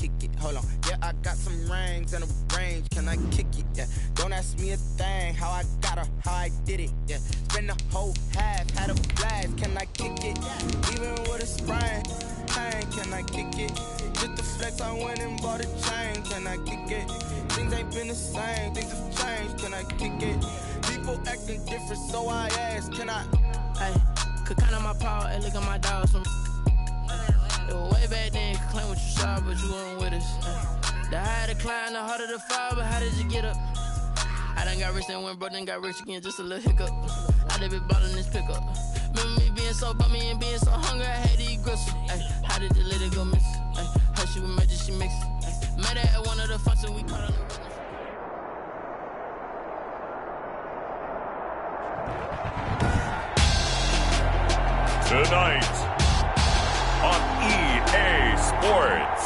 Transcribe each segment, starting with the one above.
kick it? Hold on. Yeah, I got some rings and a range. Can I kick it? Yeah. Don't ask me a thing. How I got her, how I did it. Yeah. Spend the whole half, had a blast. Can I kick it? Even with a sprain, pain. Can I kick it? Just the flex, I went and bought a chain. Can I kick it? Things ain't been the same. Things have changed. Can I kick it? People acting different, so I ask. Can I? Hey, could count on my power and look at my dogs from. It was way back then, could claim what you saw, but you weren't with us. The higher the climb, the harder the fall, but how did you get up? I done got rich and went broke, then got rich again, just a little hiccup. I done been ballin' this pickup. Remember me being so bummy and being so hungry, I had to eat gristle. Ay, how did you let it go miss? Ay, how she was magic, she mix it. Met her at one of the functions, we caught on the witness. Tonight on EA Sports,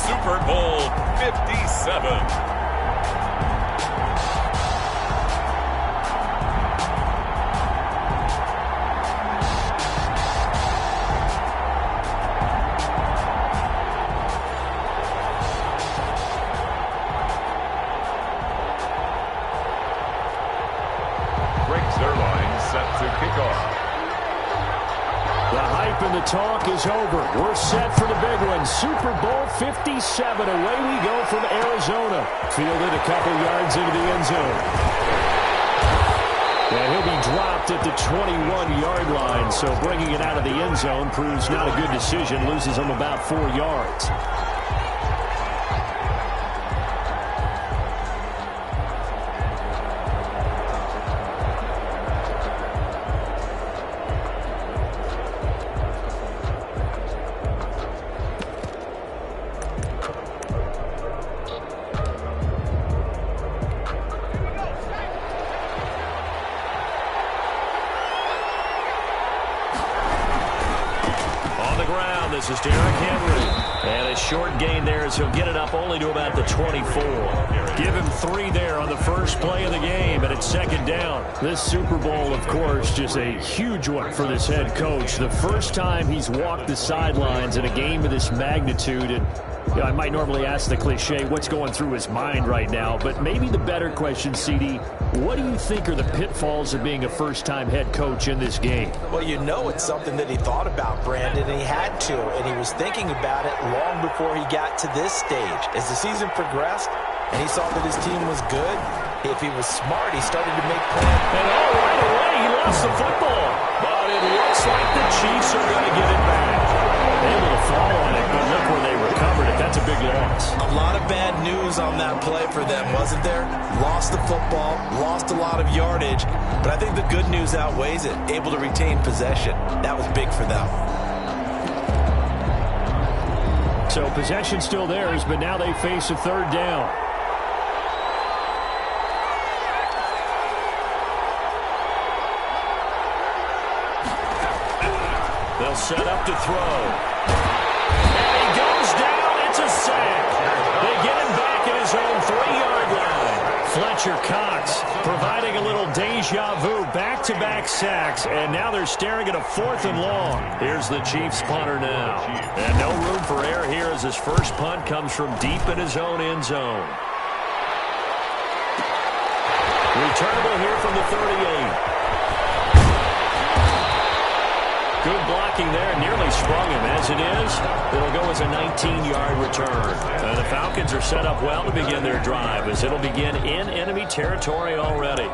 Super Bowl 57. And the talk is over. We're set for the big one. Super Bowl 57. Away we go from Arizona. Fielded a couple yards into the end zone. And he'll be dropped at the 21-yard line. So bringing it out of the end zone proves not a good decision. Loses him about 4 yards. This is Derrick Henry. And a short gain there as he'll get it up only to about the 24. Give him 3 there on the first play of the game, and it's second down. This Super Bowl, of course, just a huge one for this head coach. The first time he's walked the sidelines in a game of this magnitude. And you know, I might normally ask the cliche, what's going through his mind right now? But maybe the better question, CD, what do you think are the pitfalls of being a first-time head coach in this game? Well, you know it's something that he thought about, Brandon, and he had to. And he was thinking about it long before he got to this stage. As the season progressed and he saw that his team was good, if he was smart, he started to make plans. And right away, he lost the football. But it looks like the Chiefs are going to get it back. Able to fall on it, but look where they recovered it. That's a big loss. A lot of bad news on that play for them, wasn't there? Lost the football, lost a lot of yardage, but I think the good news outweighs it. Able to retain possession. That was big for them. So possession still theirs, but now they face a third down. They'll set up to throw. And he goes down. It's a sack. They get him back at his own 3-yard line. Fletcher Cox providing a little deja vu. Back-to-back sacks. And now they're staring at a 4th and long. Here's the Chiefs punter now. And no room for error here as his first punt comes from deep in his own end zone. Returnable here from the 38. Good blocking there, nearly sprung him. As it is, it'll go as a 19-yard return. The Falcons are set up well to begin their drive as it'll begin in enemy territory already.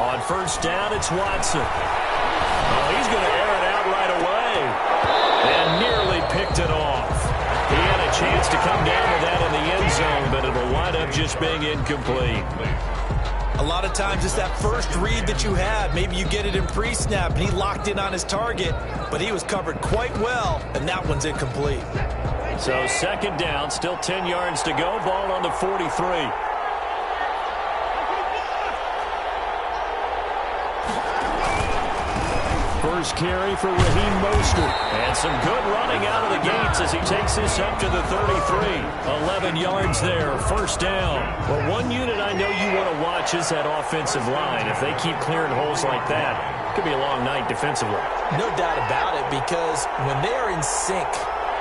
On first down, it's Watson. Oh, he's going to air it out right away. And nearly picked it off. He had a chance to come down with that in the end zone, but it'll wind up just being incomplete. A lot of times it's that first read that you have. Maybe you get it in pre-snap, and he locked in on his target, but he was covered quite well, and that one's incomplete. So second down, still 10 yards to go. Ball on the 43. First carry for Raheem Mostert. And some good running out of the gates as he takes this up to the 33. 11 yards there, first down. Well, one unit I know you want to watch is that offensive line. If they keep clearing holes like that, it could be a long night defensively. No doubt about it, because when they are in sync,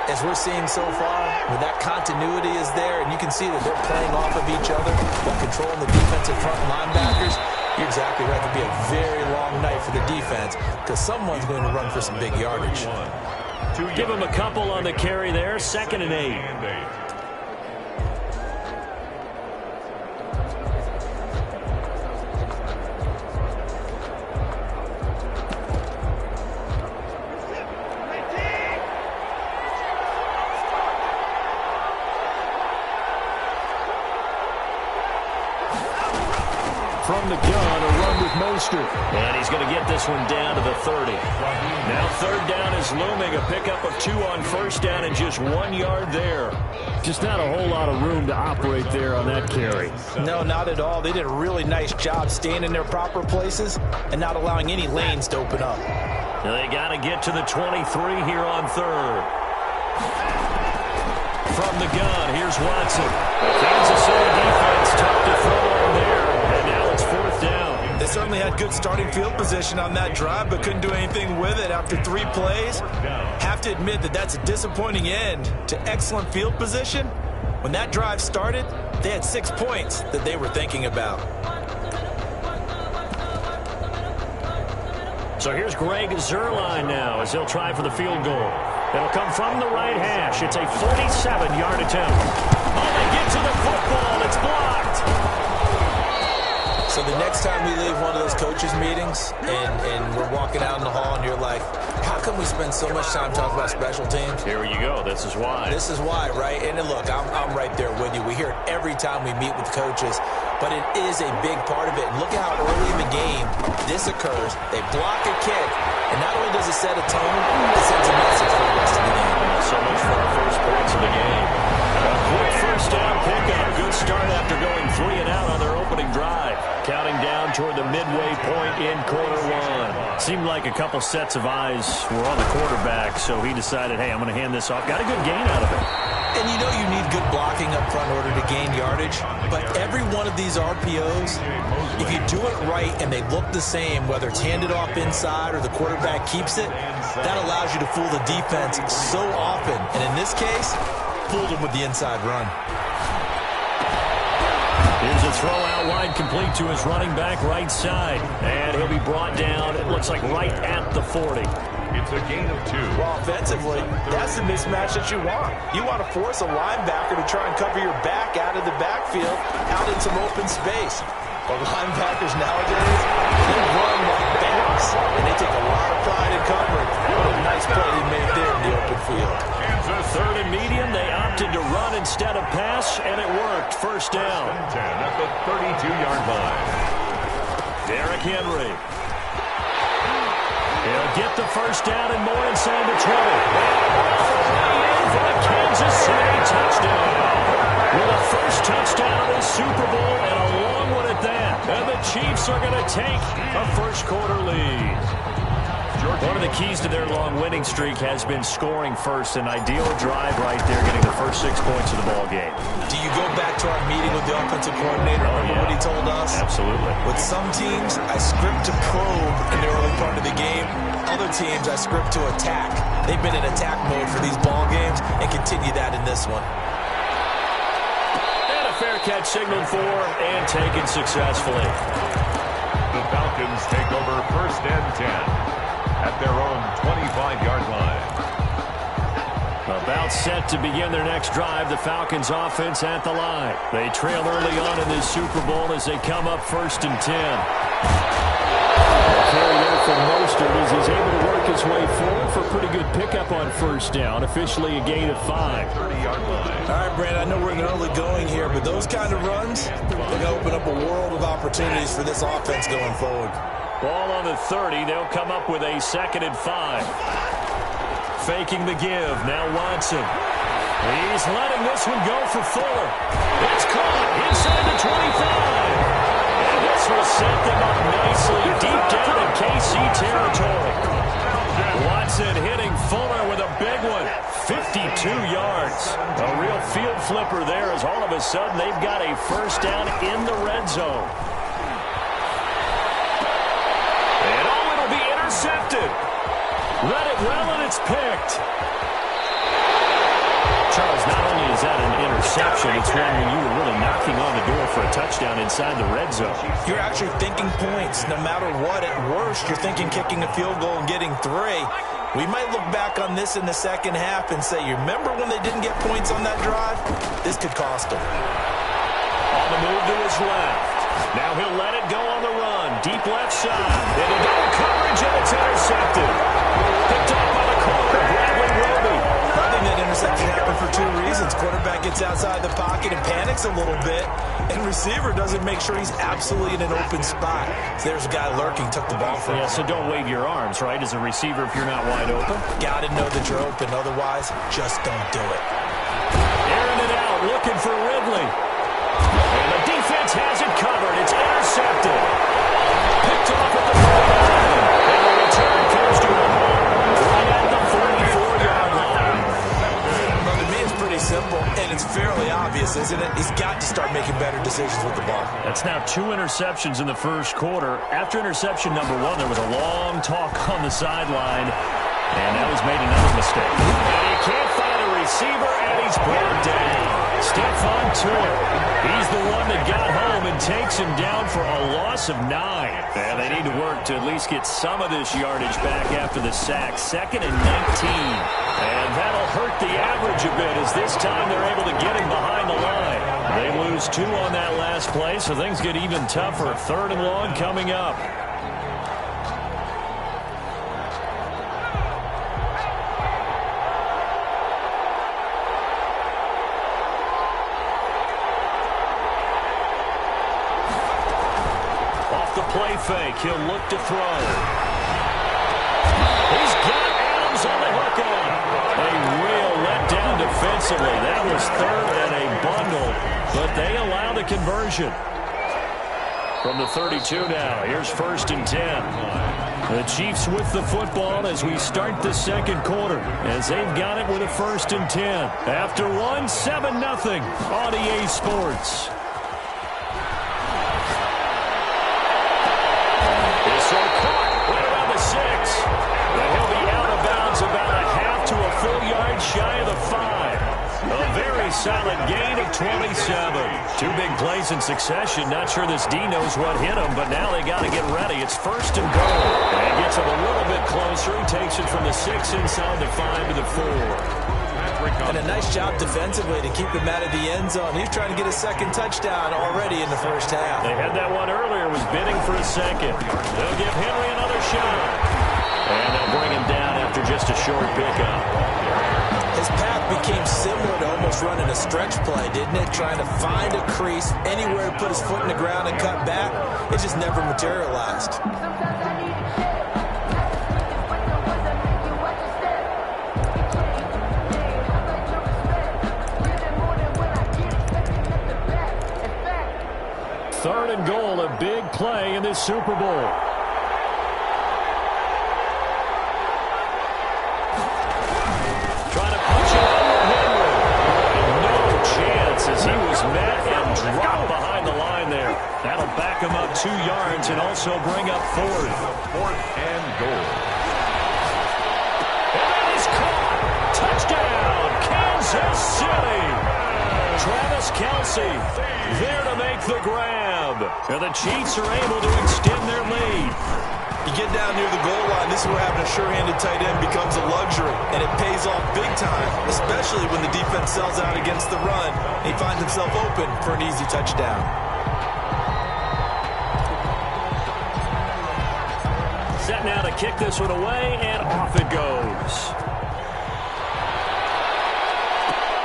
as we're seeing so far, when that continuity is there, and you can see that they're playing off of each other while controlling the defensive front linebackers, you're exactly right. It could be a very long night for the defense because someone's going to run for some big yardage. Give him a couple on the carry there, 2nd and 8. From the gun, a run with Mostert. And he's going to get this one down to the 30. Now 3rd down is looming. A pickup of 2 on 1st down and just 1 yard there. Just not a whole lot of room to operate there on that carry. No, not at all. They did a really nice job staying in their proper places and not allowing any lanes to open up. Now they got to get to the 23 here on 3rd. From the gun, here's Watson. The Kansas City defense tough to throw on there. And now it's 4th down. They certainly had good starting field position on that drive, but couldn't do anything with it after 3 plays. Have to admit that that's a disappointing end to excellent field position. When that drive started, they had 6 points that they were thinking about. So here's Greg Zuerlein now as he'll try for the field goal. It'll come from the right hash. It's a 47-yard attempt. Oh, they get to the football. It's blocked. So the next time we leave one of those coaches' meetings and we're walking out in the hall and you're like, how come we spend so much time talking about special teams? Here you go. This is why. This is why, right? And look, I'm right there with you. We hear it every time we meet with coaches, but it is a big part of it. And look at how early in the game this occurs. They block a kick, and not only does it set a tone, it sends a message for the rest of the game. So much for our first points of the game. A quick first down pickup. Good start after going 3 and out on their opening drive. Counting down toward the midway point in quarter 1. Seemed like a couple sets of eyes were on the quarterback, so he decided, hey, I'm going to hand this off. Got a good gain out of it. And you know you need good blocking up front in order to gain yardage, but every one of these RPOs, if you do it right and they look the same, whether it's handed off inside or the quarterback keeps it, that allows you to fool the defense so often. And in this case, fooled them with the inside run. Here's a throw out wide, complete to his running back right side. And he'll be brought down, it looks like right at the 40. It's a gain of 2. Well, offensively, that's the mismatch that you want. You want to force a linebacker to try and cover your back out of the backfield, out in some open space. But linebackers nowadays, they run like backs, and they take a lot of pride in covering. What a nice play they made there in the open field. Kansas 3rd and medium, they opted to run instead of pass, and it worked. First down. 10 at the 32-yard line. Derrick Henry. He'll get the first down and more inside the 20. For a Kansas City touchdown. With a first touchdown of the Super Bowl and a long one at that. And the Chiefs are going to take a first quarter lead. One of the keys to their long winning streak has been scoring first. An ideal drive right there, getting the first 6 points of the ball game. Do you go back to our meeting with the offensive coordinator? Remember what he told us? Absolutely. With some teams, I script to probe in the early part of the game. Other teams, I script to attack. They've been in attack mode for these ball games and continue that in this one. And a fair catch signaled for and taken successfully. The Falcons take over 1st and 10 at their own 25-yard line. About set to begin their next drive, the Falcons offense at the line. They trail early on in this Super Bowl as they come up 1st and 10. Carry there from Mostert as he's able to work his way forward for a pretty good pickup on 1st down. Officially a gain of 5. 30-yard line. All right, Brandon, I know we're in the early going here, but those kind of runs, they're going to open up a world of opportunities for this offense going forward. Ball on the 30. They'll come up with a 2nd and 5. Faking the give. Now Watson. He's letting this one go for Fuller. It's caught inside the 25. And this will set them up nicely deep down in KC territory. flipper there as all of a sudden they've got a first down in the red zone. And it'll be intercepted. Let it well, and it's picked. Charles, not only is that an interception, it's one when you were really knocking on the door for a touchdown inside the red zone. You're actually thinking points. No matter what, at worst, you're thinking kicking a field goal and getting 3. We might look back on this in the second half and say, you remember when they didn't get points on that drive? This could cost them. On the move to his left. Now he'll let it go on the run. Deep left side. It'll go to coverage, and it's intercepted. Picked up by the corner, Bradley Roby. I think that interception happened for 2 reasons. Quarterback gets outside the pocket and panics a little bit, and receiver doesn't make sure he's absolutely in an open spot. So there's a guy lurking, took the ball from him. Yeah, so don't wave your arms, right, as a receiver if you're not wide open. Got to know that you're open. Otherwise, just don't do it. Airing it out, looking for Ridley. And the defense has it covered. It's intercepted. Picked off at the 49. And the return comes to him right at the 44-yard line. Well, to me, it's pretty simple, and it's fairly obvious, isn't it? He's got to start making better decisions with the ball. That's now 2 interceptions in the first quarter. After interception number 1, there was a long talk on the sideline, and now he's made another mistake. And he can't find a receiver, and he's brought down. Stephon Tuitt. He's the one that got home and takes him down for a loss of 9. And they need to work to at least get some of this yardage back after the sack. 2nd and 19. And that'll hurt the average a bit as this time they're able to get him behind the line. They lose 2 on that last play, so things get even tougher. 3rd and long coming up. Play fake. He'll look to throw. He's got Adams on the hook on. A real letdown defensively. That was 3rd and a bundle, but they allow the conversion. From the 32 now, here's 1st and 10. The Chiefs with the football as we start the second quarter, as they've got it with a 1st and 10. After 1, 7-0 on EA Sports. Shy of the 5. A very solid gain of 27. 2 big plays in succession. Not sure this D knows what hit him, but now they got to get ready. It's 1st and goal. And he gets him a little bit closer. He takes it from the 6 inside the 5 to the 4. And a nice job defensively to keep him out of the end zone. He's trying to get a 2nd touchdown already in the first half. They had that one earlier. Was bidding for a 2nd. They'll give Henry another shot. And they'll bring him down after just a short pickup. His path became similar to almost running a stretch play, didn't it? Trying to find a crease, anywhere to put his foot in the ground and cut back. It just never materialized. Third and goal, a big play in this Super Bowl. As he was met and dropped behind the line there. That'll back him up 2 yards and also bring up 4th. 4th and goal. And that is caught. Touchdown, Kansas City. Travis Kelce there to make the grab. And the Chiefs are able to extend their lead. You get down near the goal line, this is where having a sure-handed tight end becomes a luxury, and it pays off big time, especially when the defense sells out against the run. He finds himself open for an easy touchdown. Set now to kick this one away, and off it goes.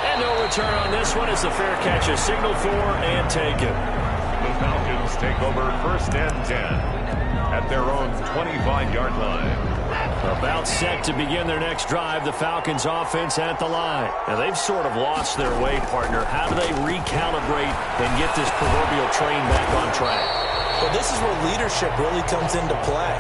And no return on this one as the fair catch is signaled for and taken. The Falcons take over 1st and 10. At their own 25-yard line. About set to begin their next drive, the Falcons offense at the line. Now they've sort of lost their way, partner. How do they recalibrate and get this proverbial train back on track? Well, this is where leadership really comes into play.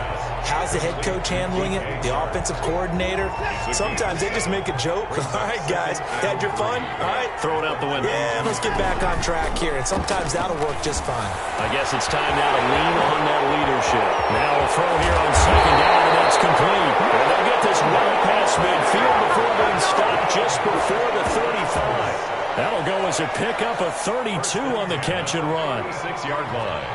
How's the head coach handling it? The offensive coordinator? Sometimes they just make a joke. All right, guys, had your fun? All right. Throw it out the window. Yeah, let's get back on track here, and sometimes that'll work just fine. I guess it's time now to lean on that leadership. Now a throw here on second down, and that's complete. And they'll get this well past midfield before being stopped just before the 35. That'll go as a pickup of 32 on the catch and run. 6-yard line.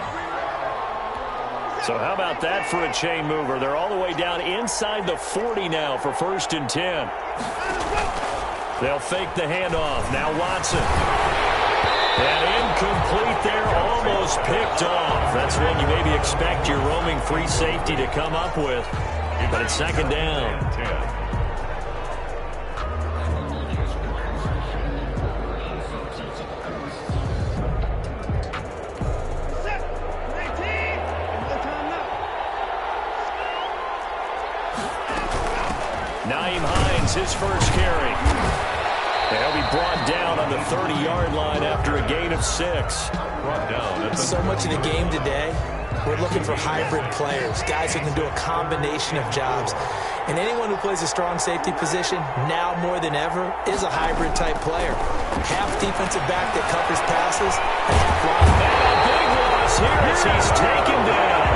So how about that for a chain mover? They're all the way down inside the 40 now for 1st and 10. They'll fake the handoff. Now Watson. And incomplete there, almost picked off. That's one you maybe expect your roaming free safety to come up with. But it's 2nd down. 10. Nyheim Hines, his first carry. And he'll be brought down on the 30-yard line after a gain of 6. Brought down. So much of the game today, we're looking for hybrid players, guys who can do a combination of jobs. And anyone who plays a strong safety position, now more than ever, is a hybrid-type player. Half defensive back that covers passes, and half linebacker. And a big loss here as he's taken down.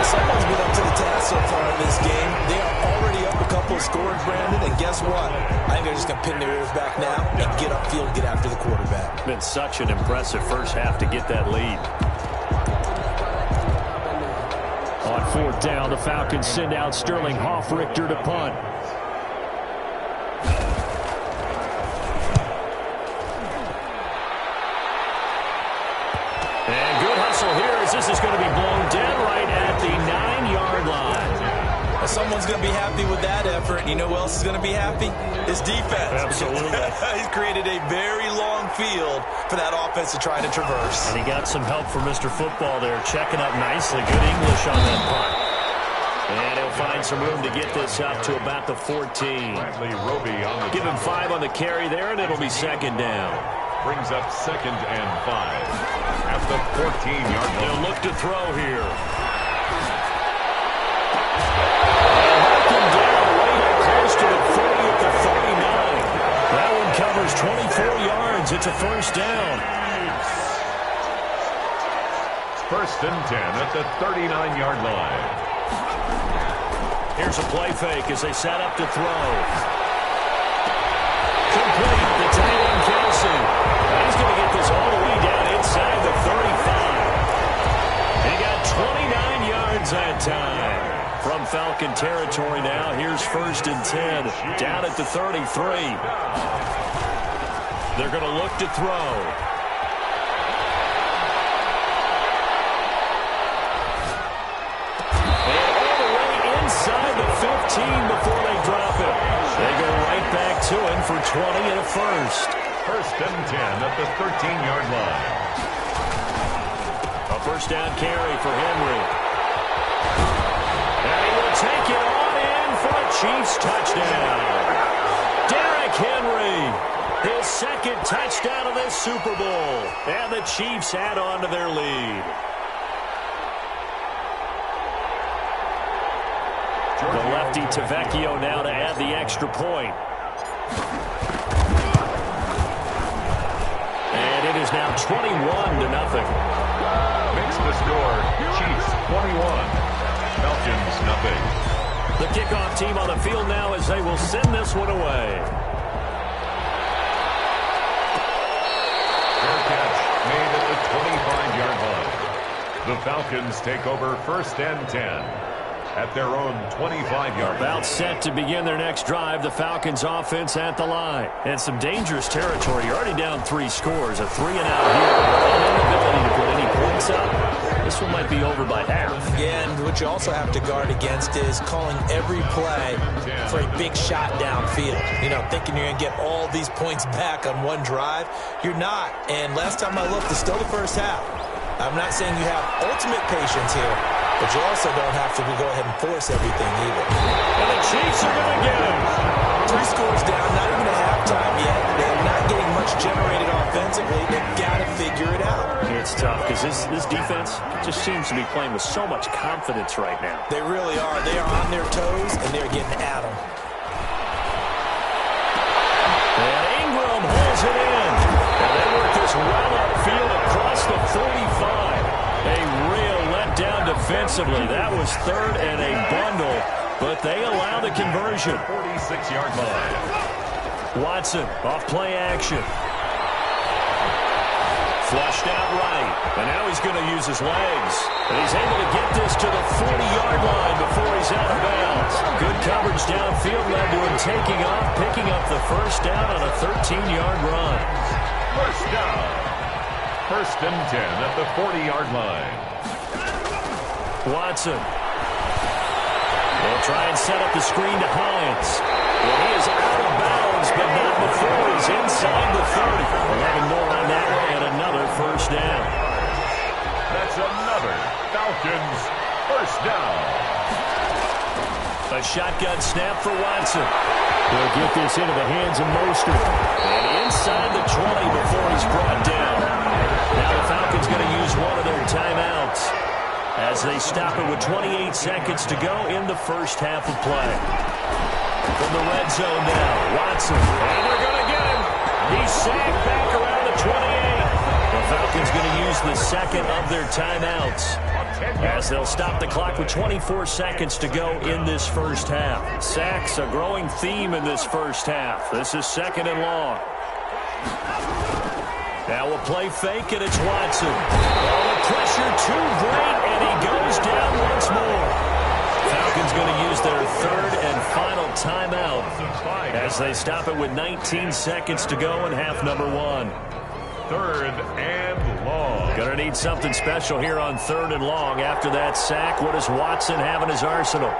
Someone's been up to the task so far in this game. They are already up a couple of scores, Brandon, and guess what? I think they're just going to pin their ears back now and get upfield and get after the quarterback. Been such an impressive first half to get that lead. On 4th down, the Falcons send out Sterling Hoffrichter to punt. And good hustle here as this is going to be blown dead right at the 9-yard line. Well, someone's going to be happy with that effort. You know who else is going to be happy? His defense. Absolutely. He's created a very long field for that offense to try to traverse. And he got some help from Mr. Football there, checking up nicely. Good English on that punt. And he'll find some room to get this up to about the 14. Bradley Roby on the Give him 5 on the carry there, and it'll be 2nd down. brings up 2nd and 5 at the 14-yard line. They'll look to throw here. Close to the 30 at the 39. That one covers 24 yards. It's a 1st down. 1st and 10 at the 39-yard line. Here's a play fake as they set up to throw. Complete. The tight end, Kelsey. He's going to get this all the way down inside the 35. He got 29 yards that time. From Falcon territory now, here's 1st and 10. Down at the 33. They're going to look to throw. Inside the 15 before they drop it. They go right back to him for 20 and a 1st. 1st and 10 at the 13-yard line. A 1st down carry for Henry. And he will take it on in for a Chiefs touchdown. Derrick Henry, his 2nd touchdown of this Super Bowl. And the Chiefs add on to their lead. The lefty Tavecchio now to add the extra point. And it is now 21-0. Makes the score. Chiefs 21. Falcons nothing. The kickoff team on the field now as they will send this one away. Fair catch made at the 25-yard line. The Falcons take over 1st and 10. At their own 25-yard line. About set to begin their next drive. The Falcons offense at the line. And some dangerous territory. You're already down 3 scores. A 3-and-out here. An inability to put any points up. This one might be over by half. Yeah, and what you also have to guard against is calling every play for a big shot downfield. You know, thinking you're going to get all these points back on one drive. You're not. And last time I looked, it's still the first half. I'm not saying you have ultimate patience here, but you also don't have to go ahead and force everything either. And the Chiefs are going to get him. 3 scores down, not even a halftime yet. They're not getting much much generated offensively, they've got to figure it out. It's tough because this defense just seems to be playing with so much confidence right now. They really are. They are on their toes, and they're getting at them. And Ingram holds it in. And they work this well upfield across the 45. A real letdown defensively. That was third and a bundle, but they allow the conversion. 46-yard line. Watson off play action. Flushed out right. And now he's going to use his legs. And he's able to get this to the 40-yard line before he's out of bounds. Good coverage downfield led to him taking off, picking up the first down on a 13-yard run. First down. First and 10 at the 40-yard line. Watson. They'll try and set up the screen to Hines. Well, he is out of bounds, but not before he's inside the 30. 11 more on that one, and another first down. That's another Falcons first down. A shotgun snap for Watson. He'll get this into the hands of Mostert. And inside the 20 before he's brought down. Now the Falcons going to use one of their timeouts as they stop it with 28 seconds to go in the first half of play. From the red zone now, Watson. And they're going to get him. He's sacked back around the 28. The Falcons going to use the second of their timeouts as they'll stop the clock with 24 seconds to go in this first half. Sacks, a growing theme in this first half. This is second and long. Now we'll play fake, and it's Watson. Oh, the pressure too great, and he goes down once more. Falcons going to use their third and final timeout as they stop it with 19 seconds to go in half number one. Third and long. Going to need something special here on third and long. After that sack, what does Watson have in his arsenal?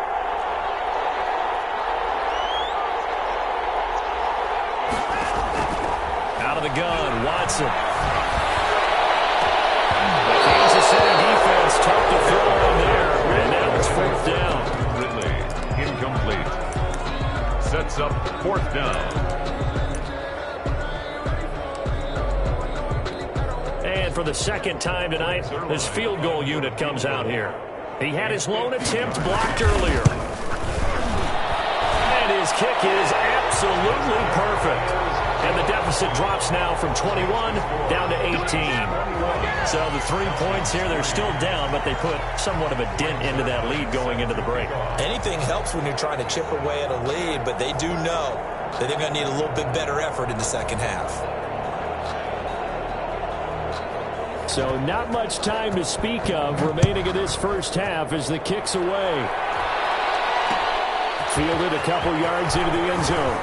Out of the gun, Watson. The Kansas City defense tough to throw on there, and now it's fourth down. Ridley, incomplete. Sets up fourth down. And for the second time tonight, this field goal unit comes out here. He had his lone attempt blocked earlier. And his kick is absolutely perfect. And the deficit drops now from 21 down to 18. So the 3 points here, they're still down, but they put somewhat of a dent into that lead going into the break. Anything helps when you're trying to chip away at a lead, but they do know that they're going to need a little bit better effort in the second half. So not much time to speak of remaining in this first half as the kick's away. Fielded a couple yards into the end zone.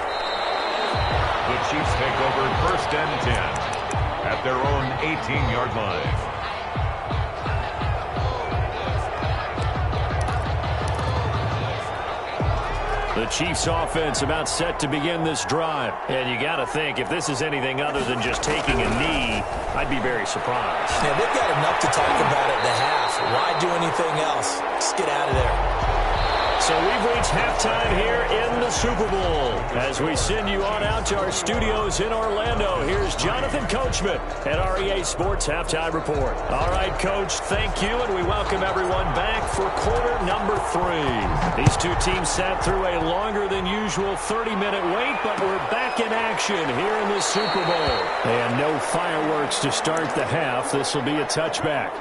The Chiefs take over first and 10 at their own 18-yard line. The Chiefs offense about set to begin this drive. And you got to think, if this is anything other than just taking a knee, I'd be very surprised. Yeah, they've got enough to talk about at the half. Why do anything else? Just get out of there. So we've reached halftime here in the Super Bowl. As we send you on out to our studios in Orlando, here's Jonathan Coachman at REA Sports Halftime Report. All right, Coach, thank you, and we welcome everyone back for quarter number 3. These two teams sat through a longer than usual 30-minute wait, but we're back in action here in the Super Bowl. And no fireworks to start the half. This will be a touchback.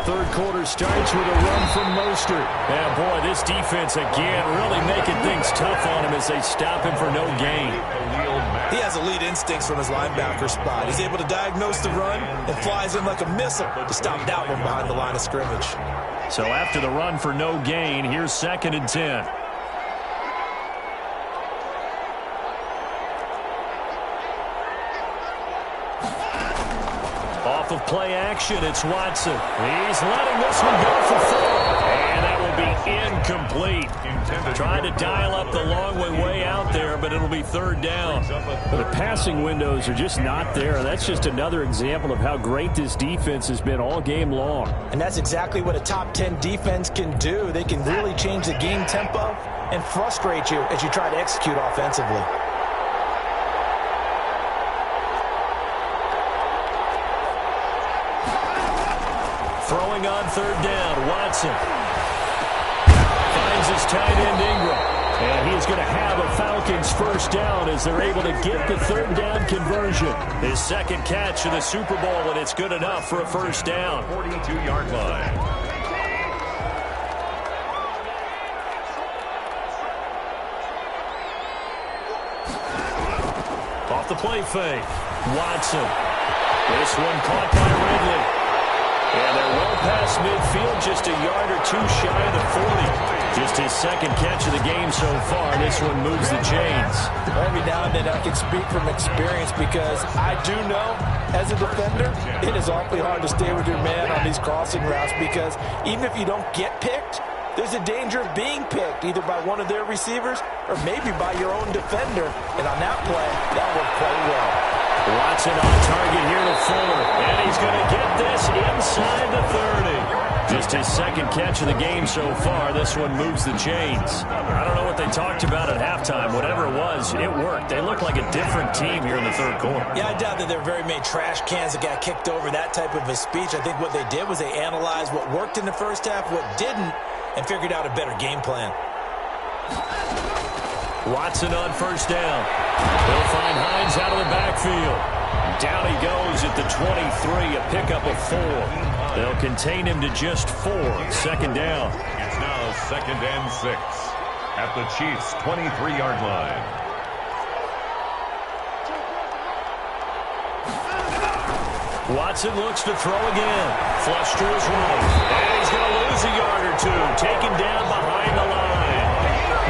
Third quarter starts with a run from Mostert. And boy, this defense again really making things tough on him as they stop him for no gain. He has elite instincts from his linebacker spot. He's able to diagnose the run and flies in like a missile to stop that one behind the line of scrimmage. So after the run for no gain, here's second and 10. Off of play action, it's Watson. He's letting this one go for 4. And that will will be incomplete. Trying to dial up the long way out there, but it'll be third down. The passing windows are just not there. That's just another example of how great this defense has been all game long. And that's exactly what a top 10 defense can do. They can really change the game tempo and frustrate you as you try to execute offensively. Throwing on third down, Watson finds his tight end Ingram. And he's going to have a Falcons first down as they're able to get the third down conversion. His second catch of the Super Bowl, and it's good enough for a first down. 42-yard line. Off the play fake, Watson. This one caught by Ridley. And they're well past midfield, just a yard or two shy of the 40. Just his second catch of the game so far. This one moves the chains. Every now and then I can speak from experience because I do know, as a defender, it is awfully hard to stay with your man on these crossing routes because even if you don't get picked, there's a danger of being picked either by one of their receivers or maybe by your own defender. And on that play, that worked quite well. Watson on target here to Fuller. And he's going to get this inside the 30. Just his second catch of the game so far. This one moves the chains. I don't know what they talked about at halftime. Whatever it was, it worked. They look like a different team here in the third quarter. Yeah, I doubt that there were very many trash cans that got kicked over, that type of a speech. I think what they did was they analyzed what worked in the first half, what didn't, and figured out a better game plan. Watson on first down. He'll find Hines out of the backfield. Down he goes at the 23, a pickup of 4. They'll contain him to just 4. Second down. It's now 2nd and 6 at the Chiefs' 23-yard line. Watson looks to throw again. Flush to his right. And he's going to lose a yard or two. Taken down behind the line.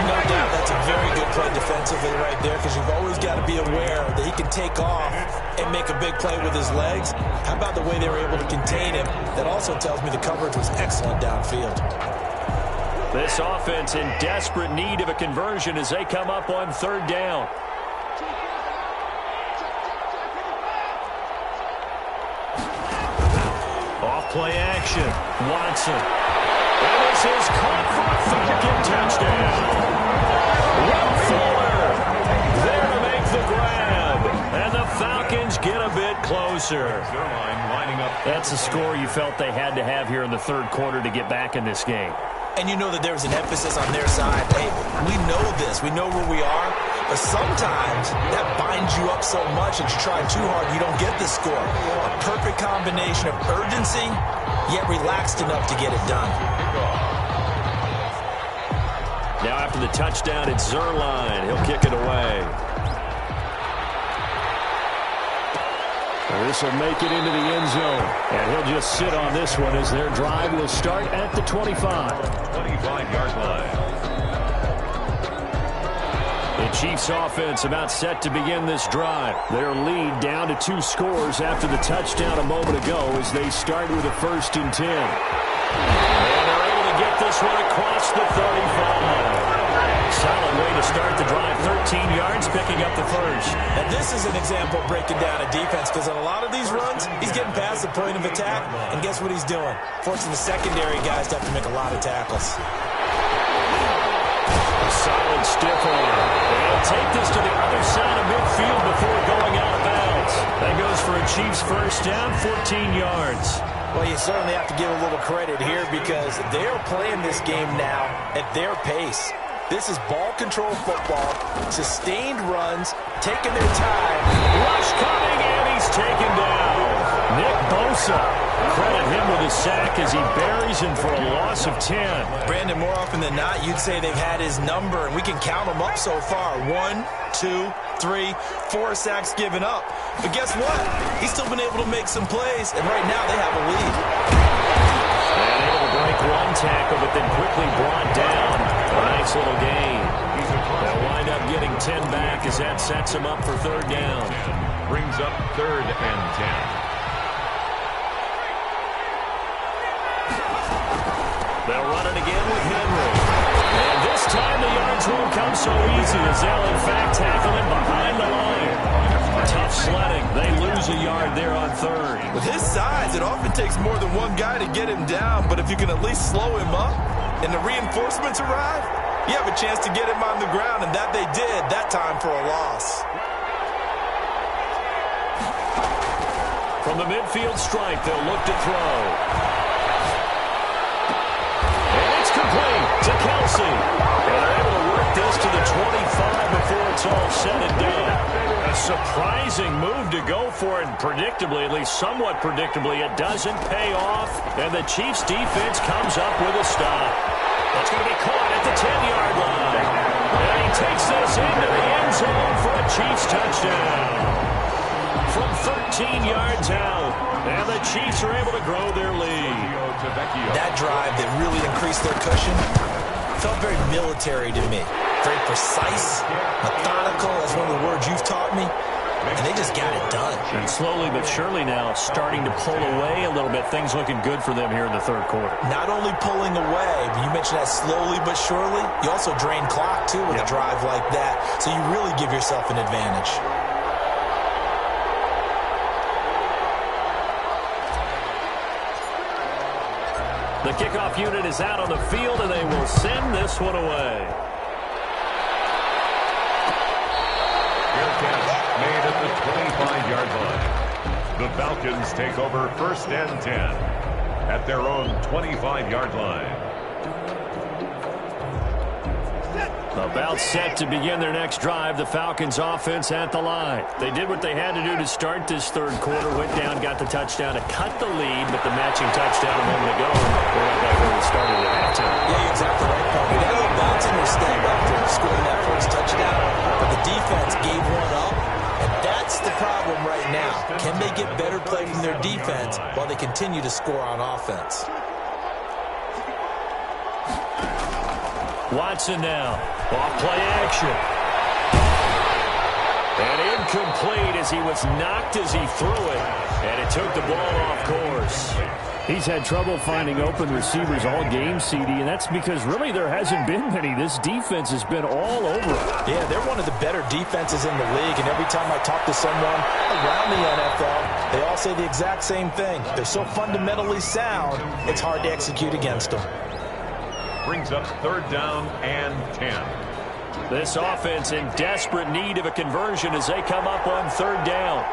No doubt that's a very good play defensively right there because you've always got to be aware that he can take off and make a big play with his legs. How about the way they were able to contain him? That also tells me the coverage was excellent downfield. This offense in desperate need of a conversion as they come up on third down. Off-play action. Watson. And this is caught for a Falcon touchdown. Will Fuller there to make the grab. And the Falcons get a bit closer. That's a score you felt they had to have here in the third quarter to get back in this game. And you know that there was an emphasis on their side. Hey, we know this. We know where we are. But sometimes that binds you up so much that you try too hard and you don't get the score. A perfect combination of urgency, yet relaxed enough to get it done. Now after the touchdown, it's Zuerlein. He'll kick it away. This will make it into the end zone. And he'll just sit on this one as their drive will start at the 25. 25-yard line. The Chiefs offense about set to begin this drive. Their lead down to 2 scores after the touchdown a moment ago as they start with a 1st and 10. And they're able to get this one across the 35. Solid way to start the drive. 13 yards, picking up the first. And this is an example of breaking down a defense because on a lot of these runs, he's getting past the point of attack, and guess what he's doing? Forcing the secondary guys to have to make a lot of tackles. A solid stiff arm. They'll take this to the other side of midfield before going out of bounds. That goes for a Chiefs first down, 14 yards. Well, you certainly have to give a little credit here because they're playing this game now at their pace. This is ball control football, sustained runs, taking their time. Rush coming, and he's taken down. Nick Bosa, credit him with a sack as he buries him for a loss of 10. Brandon, more often than not, you'd say they've had his number, and we can count them up so far. 1, 2, 3, 4 sacks given up. But guess what? He's still been able to make some plays, and right now they have a lead. And able to break one tackle, but then quickly brought down. A nice little gain. They'll wind up getting 10 back as that sets him up for third down. Brings up 3rd and 10. They'll run it again with Henry. And this time the yards won't come so easy as they'll, in fact, tackle him behind the line. Tough sledding. They lose a yard there on third. With his size, it often takes more than one guy to get him down, but if you can at least slow him up and the reinforcements arrive, you have a chance to get him on the ground, and that they did that time for a loss. From the midfield stripe, they'll look to throw. And it's complete to Kelsey. And they're able to work this to the 25 before it's all said and done. A surprising move to go for it, and predictably, at least somewhat predictably, it doesn't pay off. And the Chiefs' defense comes up with a stop. That's going to be caught at the 10-yard line. And he takes this into the end zone for a Chiefs touchdown. From 13 yards out, and the Chiefs are able to grow their lead. That drive that really increased their cushion felt very military to me. Very precise, methodical, that's one of the words you've taught me. And they just got it done. And slowly but surely now starting to pull away a little bit. Things looking good for them here in the third quarter. Not only pulling away, but you mentioned that slowly but surely. You also drain clock, too, with a drive like that. So you really give yourself an advantage. The kickoff unit is out on the field, and they will send this one away. Made at the 25-yard line. The Falcons take over 1st and 10 at their own 25-yard line. About set to begin their next drive, the Falcons offense at the line. They did what they had to do to start this third quarter, went down, got the touchdown to cut the lead, but the matching touchdown a moment ago, we're right back where we started at halftime. Yeah, you're exactly right, Paul. They had a little bounce in their step after scoring that first touchdown, but the defense gave one up, and that's the problem right now. Can they get better play from their defense while they continue to score on offense? Watson now, off play action. And incomplete as he was knocked as he threw it, and it took the ball off course. He's had trouble finding open receivers all game, CD, and that's because really there hasn't been many. This defense has been all over it. Yeah, they're one of the better defenses in the league, and every time I talk to someone around the NFL, they all say the exact same thing. They're so fundamentally sound, it's hard to execute against them. Brings up 3rd down and 10. This offense in desperate need of a conversion as they come up on 3rd down.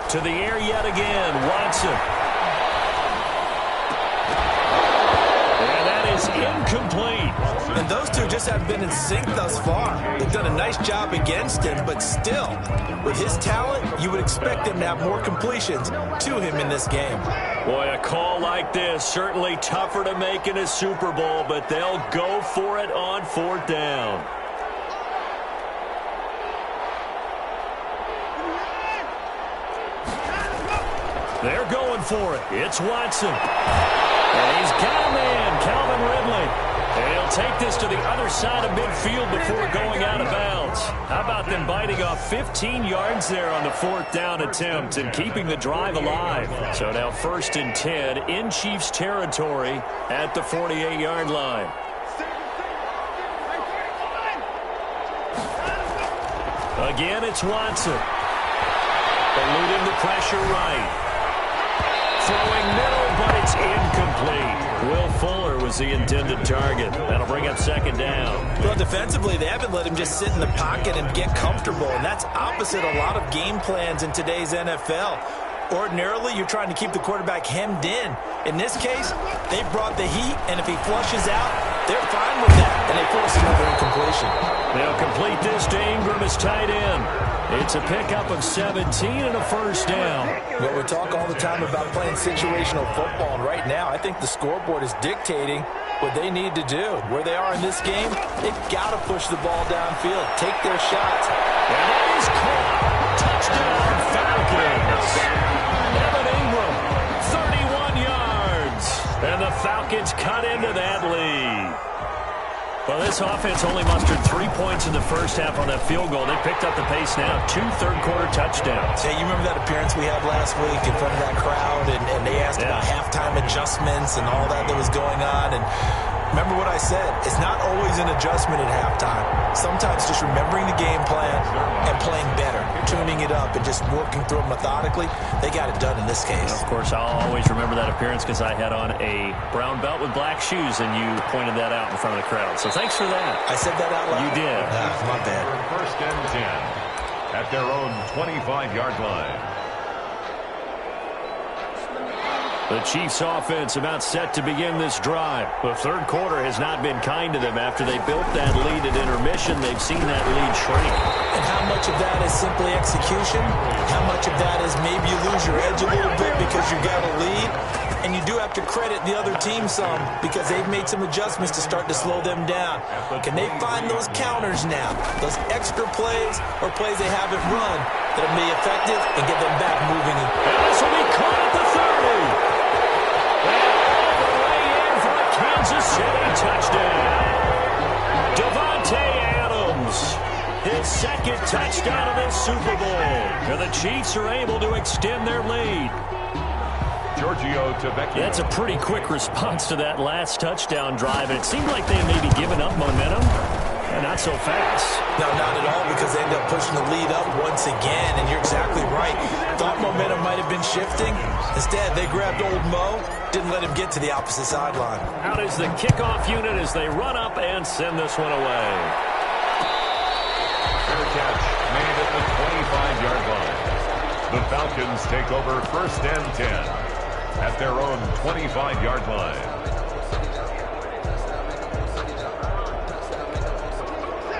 To the air yet again, Watson. Incomplete. And those two just haven't been in sync thus far. They've done a nice job against him, but still, with his talent, you would expect him to have more completions to him in this game. Boy, a call like this, certainly tougher to make in a Super Bowl, but they'll go for it on 4th down. They're going for it. It's Watson. And he's got a man, Calvin Ridley. And he'll take this to the other side of midfield before going out of bounds. How about them biting off 15 yards there on the 4th down attempt and keeping the drive alive? So now 1st and 10 in Chiefs territory at the 48-yard line. Again, it's Watson. Eluding the pressure right. Throwing middle, but it's incomplete. Will Fuller was the intended target. That'll bring up 2nd down. Well, defensively, they haven't let him just sit in the pocket and get comfortable, and that's opposite a lot of game plans in today's NFL. Ordinarily, you're trying to keep the quarterback hemmed in. In this case, they brought the heat, and if he flushes out, they're fine with that, and they force another incompletion. They'll complete this to Ingram as tight end. It's a pickup of 17 and a 1st down. Well, we talk all the time about playing situational football, and right now I think the scoreboard is dictating what they need to do. Where they are in this game, they've got to push the ball downfield, take their shots. And that is caught. Touchdown, Falcons. Evan Ingram, 31 yards. And the Falcons cut into that lead. Well, this offense only mustered 3 points in the first half on that field goal. They picked up the pace now. 2 third-quarter touchdowns. Yeah, you remember that appearance we had last week in front of that crowd, and they asked about halftime adjustments and all that was going on. And remember what I said. It's not always an adjustment at halftime. Sometimes just remembering the game plan and playing better, tuning it up and just working through it methodically. They got it done in this case. And of course, I'll always remember that appearance because I had on a brown belt with black shoes, and you pointed that out in front of the crowd. So thanks for that. I said that out loud? You did. My bad. First and 10 at their own 25-yard line. The Chiefs offense about set to begin this drive. The third quarter has not been kind to them. After they built that lead at intermission, they've seen that lead shrink. And how much of that is simply execution? How much of that is maybe you lose your edge a little bit because you got a lead? And you do have to credit the other team some because they've made some adjustments to start to slow them down. Can they find those counters now, those extra plays or plays they haven't run that will be effective and get them back moving? And this will be caught at the 30. Kansas City touchdown. Devontae Adams, his second touchdown of this Super Bowl. And the Chiefs are able to extend their lead. Giorgio Tavecchio. That's a pretty quick response to that last touchdown drive, and it seemed like they may be giving up momentum. And not so fast. No, not at all, because they end up pushing the lead up once again, and you're exactly right. Thought momentum might have been shifting. Instead, they grabbed old Mo, didn't let him get to the opposite sideline. Out is the kickoff unit as they run up and send this one away. Fair catch made at the 25-yard line. The Falcons take over first and 10 at their own 25-yard line.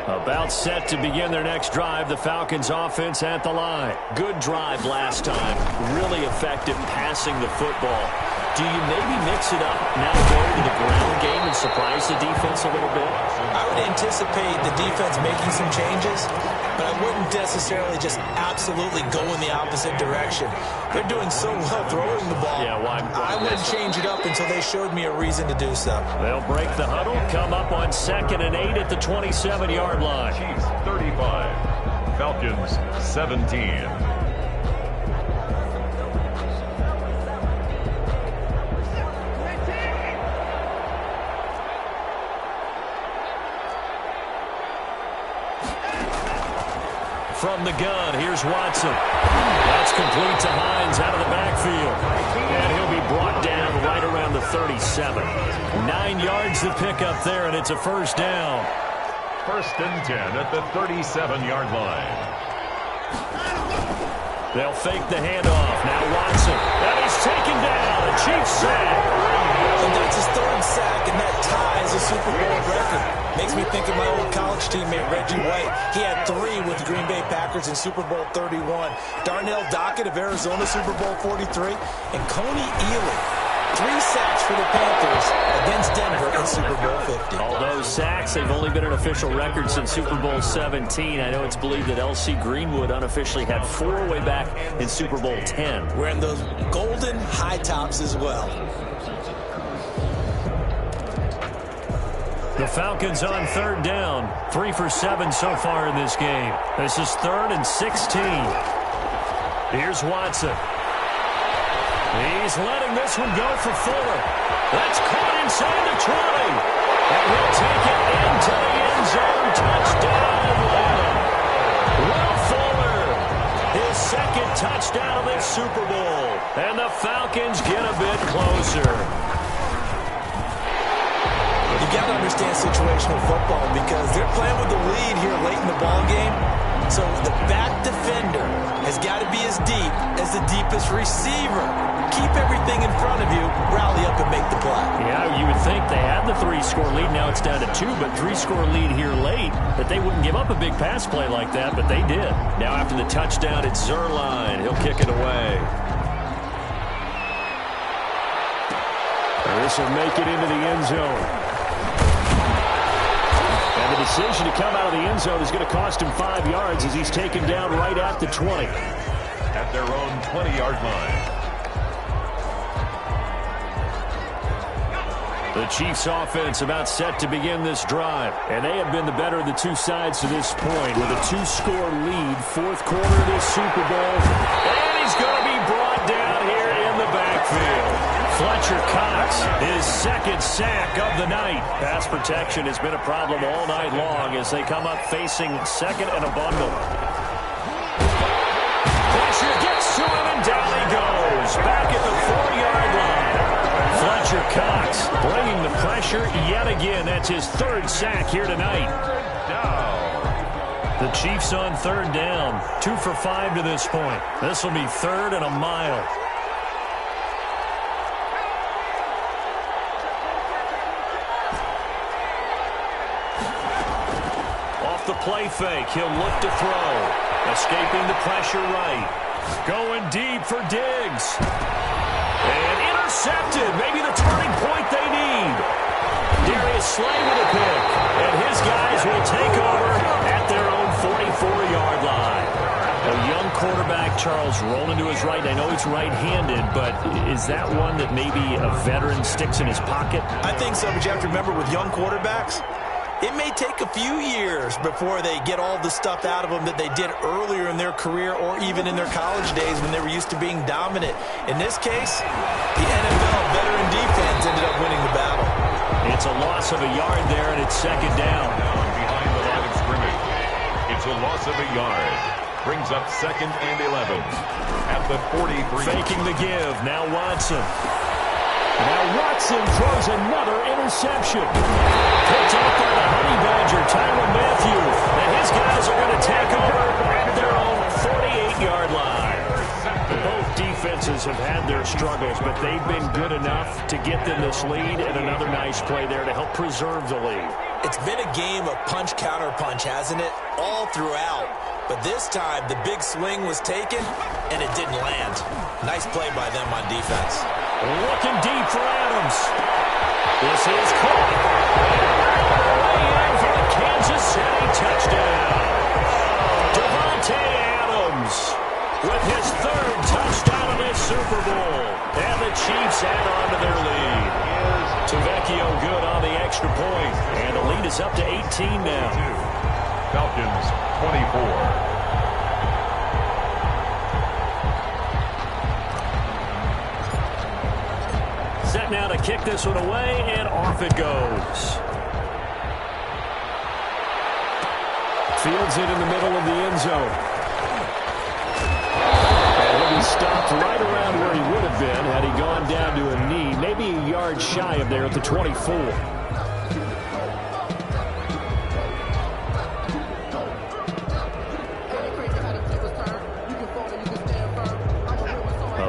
About set to begin their next drive, the Falcons offense at the line. Good drive last time. Really effective passing the football. Do you maybe mix it up now, go to the ground game and surprise the defense a little bit? I would anticipate the defense making some changes, but I wouldn't necessarily just absolutely go in the opposite direction. They're doing so well throwing the ball. Yeah, why? I wouldn't change it up until they showed me a reason to do so. They'll break the huddle, come up on 2nd and 8 at the 27-yard line. Chiefs 35, Falcons 17. From the gun, here's Watson. That's complete to Hines out of the backfield. And he'll be brought down right around the 37. 9 yards to pick up there, and it's a first down. First and 10 at the 37-yard line. They'll fake the handoff. Now Watson. And he's taken down. A Chiefs sack. And that's his 3rd sack, and that ties a Super Bowl record. Makes me think of my old college teammate, Reggie White. He had 3 with the Green Bay Packers in Super Bowl 31. Darnell Dockett of Arizona, Super Bowl 43. And Coney Ealy, 3 sacks for the Panthers against Denver in Super Bowl 50. All those sacks, they've only been an official record since Super Bowl 17. I know it's believed that L.C. Greenwood unofficially had 4 way back in Super Bowl 10. Wearing those golden high tops as well. The Falcons on 3rd down. 3 for 7 so far in this game. This is 3rd and 16. Here's Watson. He's letting this one go for Fuller. That's caught inside the 20. And he'll take it into the end zone. Touchdown, Atlanta. Will Fuller, his 2nd touchdown of this Super Bowl. And the Falcons get a bit closer. You got to understand situational football because they're playing with the lead here late in the ball game. So the back defender has got to be as deep as the deepest receiver. Keep everything in front of you, rally up and make the play. Yeah, you would think they had the 3-score lead. Now it's down to 2, but 3-score lead here late, that they wouldn't give up a big pass play like that, but they did. Now after the touchdown, it's Zuerlein. He'll kick it away. This will make it into the end zone. And the decision to come out of the end zone is going to cost him 5 yards as he's taken down right at the 20. At their own 20-yard line. The Chiefs offense about set to begin this drive. And they have been the better of the two sides to this point with a 2-score lead. Fourth quarter of this Super Bowl. And he's going to be brought down here in the backfield. Fletcher Cox, his second sack of the night. Pass protection has been a problem all night long as they come up facing second and a bundle. Fletcher gets to him and down he goes. Back at the 4-yard line. Fletcher Cox bringing the pressure yet again. That's his third sack here tonight. The Chiefs on third down. 2 for 5 to this point. This will be third and a mile. The play fake. He'll look to throw. Escaping the pressure right. Going deep for Diggs. And intercepted. Maybe the turning point they need. Darius Slay with a pick. And his guys will take over at their own 44-yard line. A young quarterback, Charles, rolling to his right. I know he's right-handed, but is that one that maybe a veteran sticks in his pocket? I think so, but you have to remember with young quarterbacks, it may take a few years before they get all the stuff out of them that they did earlier in their career or even in their college days when they were used to being dominant. In this case, the NFL veteran defense ended up winning the battle. It's a loss of a yard there, and it's second down. Behind the line of scrimmage. It's a loss of a yard. Brings up second and 11 at the 43. Faking the give. Now Watson. Now Watson throws another interception. Picked up by the Honey Badger, Tyrann Mathieu. And his guys are going to take over at their own 48-yard line. Both defenses have had their struggles, but they've been good enough to get them this lead, and another nice play there to help preserve the lead. It's been a game of punch-counter-punch, hasn't it? All throughout. But this time, the big swing was taken, and it didn't land. Nice play by them on defense. Looking deep for Adams. This is caught. Way in for the Kansas City touchdown. Davante Adams with his third touchdown of this Super Bowl. And the Chiefs add on to their lead. Tavecchio good on the extra point. And the lead is up to 18 now. Falcons 24. Set now to kick this one away, and off it goes. Fields it in the middle of the end zone. And he'll be stopped right around where he would have been had he gone down to a knee, maybe a yard shy of there at the 24.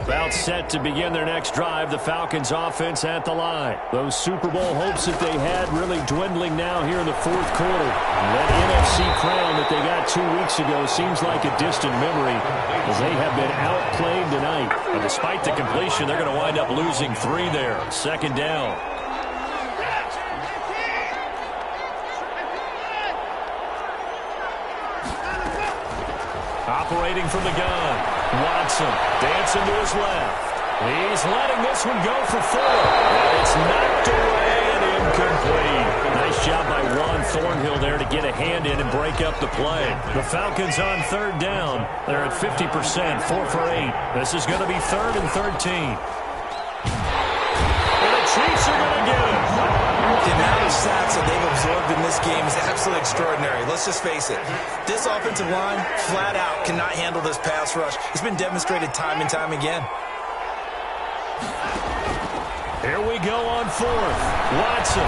About set to begin their next drive, the Falcons offense at the line. Those Super Bowl hopes that they had really dwindling now here in the fourth quarter. That NFC crown that they got 2 weeks ago seems like a distant memory as they have been outplayed tonight. And despite the completion, they're going to wind up losing 3 there. Second down. Operating from the gun. Watson dancing to his left. He's letting this one go for 4. And it's knocked away and incomplete. Nice job by Juan Thornhill there to get a hand in and break up the play. The Falcons on third down. They're at 50%, 4 for 8. This is going to be third and 13. And the Chiefs are going to get it. The amount of sacks that they've absorbed in this game is absolutely extraordinary. Let's just face it. This offensive line, flat out, cannot handle this pass rush. It's been demonstrated time and time again. Here we go on fourth. Watson.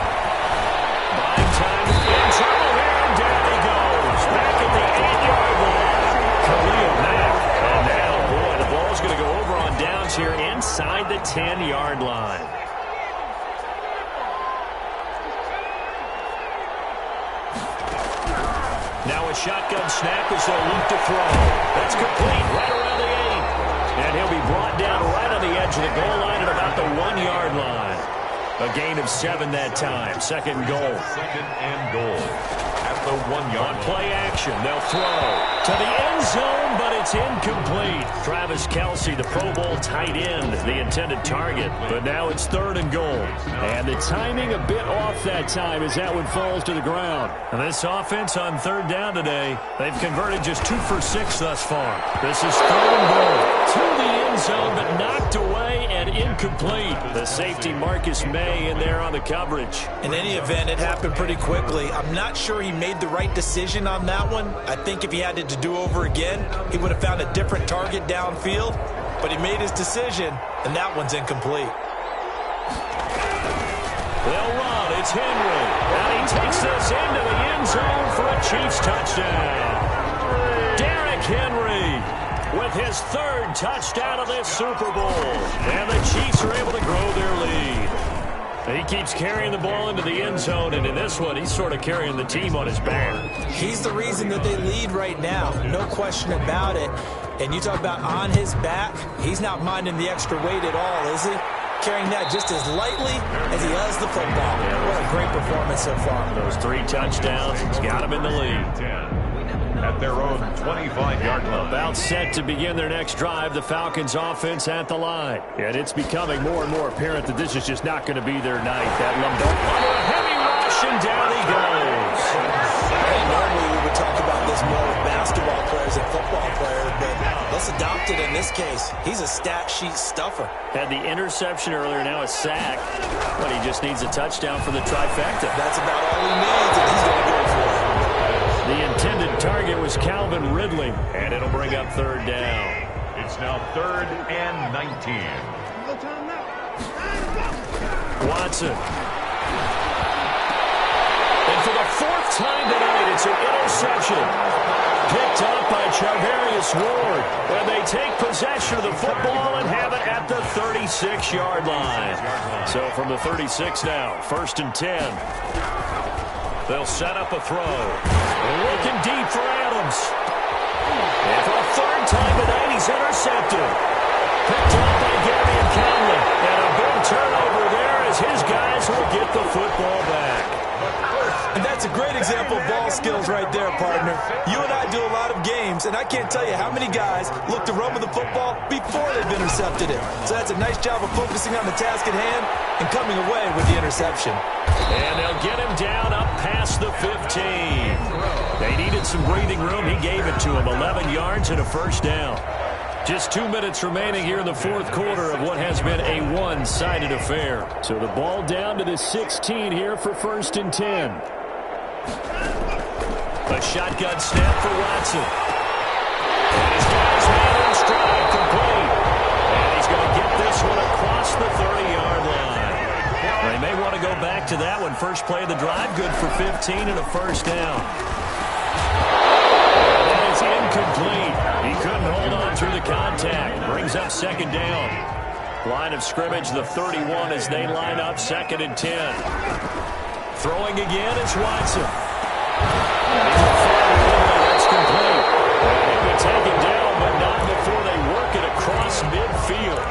Buying time. In trouble here, and down he goes. Back at the 8-yard line. Khalil Mack. And now, boy, the ball's going to go over on downs here inside the 10-yard line. Now a shotgun snap as they'll look to throw. That's complete right around the 8. And he'll be brought down right on the edge of the goal line at about the 1-yard line. A gain of 7 that time. Second and goal. Second and goal at at the 1-yard line. Play action. They'll throw to the end zone, but it's incomplete. Travis Kelce, the Pro Bowl tight end, the intended target. But now it's 3rd and goal. And the timing a bit off that time as that one falls to the ground. And this offense on 3rd down today, they've converted just 2 for 6 thus far. This is 3rd and goal. To the end zone, but knocked away and incomplete. The safety Marcus May in there on the coverage. In any event, it happened pretty quickly. I'm not sure he made the right decision on that one. I think if he had it to do over again, he would have found a different target downfield. But he made his decision, and that one's incomplete. They'll run. It's Henry. And he takes this into the end zone for a Chiefs touchdown. Derrick Henry with his 3rd touchdown of this Super Bowl. And the Chiefs are able to grow their lead. He keeps carrying the ball into the end zone, and in this one, he's sort of carrying the team on his back. He's the reason that they lead right now. No question about it. And you talk about on his back, he's not minding the extra weight at all, is he? Carrying that just as lightly as he does the football. What a great performance so far. Those 3 touchdowns, he's got him in the lead. At their own 25-yard line. About set to begin their next drive, the Falcons offense at the line. And it's becoming more and more apparent that this is just not going to be their night. That Lombardi under a heavy rush, and down he goes. Normally we would talk about this more with basketball players and football players, but let's adopt it in this case. He's a stat sheet stuffer. Had the interception earlier, now a sack. But he just needs a touchdown for the trifecta. That's about all he needs, and he's going to go for it. The intended target was Calvin Ridley, and it'll bring up 3rd down. It's now 3rd and 19. Watson. And for the 4th time tonight, it's an interception. Picked up by Charvarius Ward. And they take possession of the football and have it at the 36-yard line. So from the 36 now, 1st and 10. They'll set up a throw. Looking deep for Adams. And for a 3rd time tonight, he's intercepted. Picked up by Gary Conley. And a big turnover there as his guys will get the football back. And that's a great example of ball skills right there, partner. You and I do a lot of games, and I can't tell you how many guys look to run with the football before they've intercepted it. So that's a nice job of focusing on the task at hand and coming away with the interception. And they'll get him down up past the 15. They needed some breathing room. He gave it to him. 11 yards and a 1st down. Just 2 minutes remaining here in the 4th quarter of what has been a one-sided affair. So the ball down to the 16 here for 1st and 10. A shotgun snap for Watson. And his guys made him stride complete. And he's going to get this one across the 30-yard line. They may want to go back to that one. First play of the drive, good for 15 and a 1st down. And it's incomplete. He couldn't hold on through the contact. Brings up 2nd down. Line of scrimmage, the 31 as they line up 2nd and 10. Throwing again, it's Watson. That's complete. He'll be taken down, but not before they work it across midfield.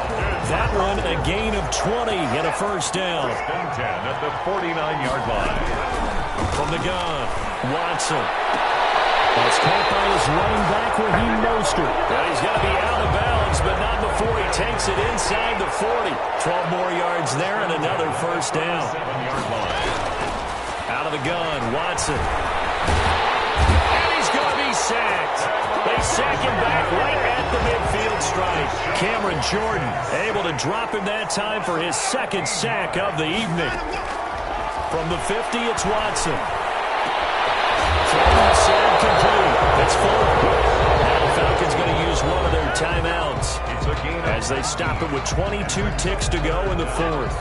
That one, a gain of 20 and a 1st down. 10 at the 49-yard line. From the gun, Watson. That's caught by his running back Raheem Mostert. Now he's going to be out of bounds, but not before he takes it inside the 40. 12 more yards there and another 1st down. 7-yard line. Out of the gun, Watson. And he's going to be sacked. They sack him back right at the midfield stripe. Cameron Jordan able to drop him that time for his 2nd sack of the evening. From the 50, it's Watson. Set complete. It's 4th. Now the Falcons going to use one of their timeouts as they stop it with 22 ticks to go in the 4th.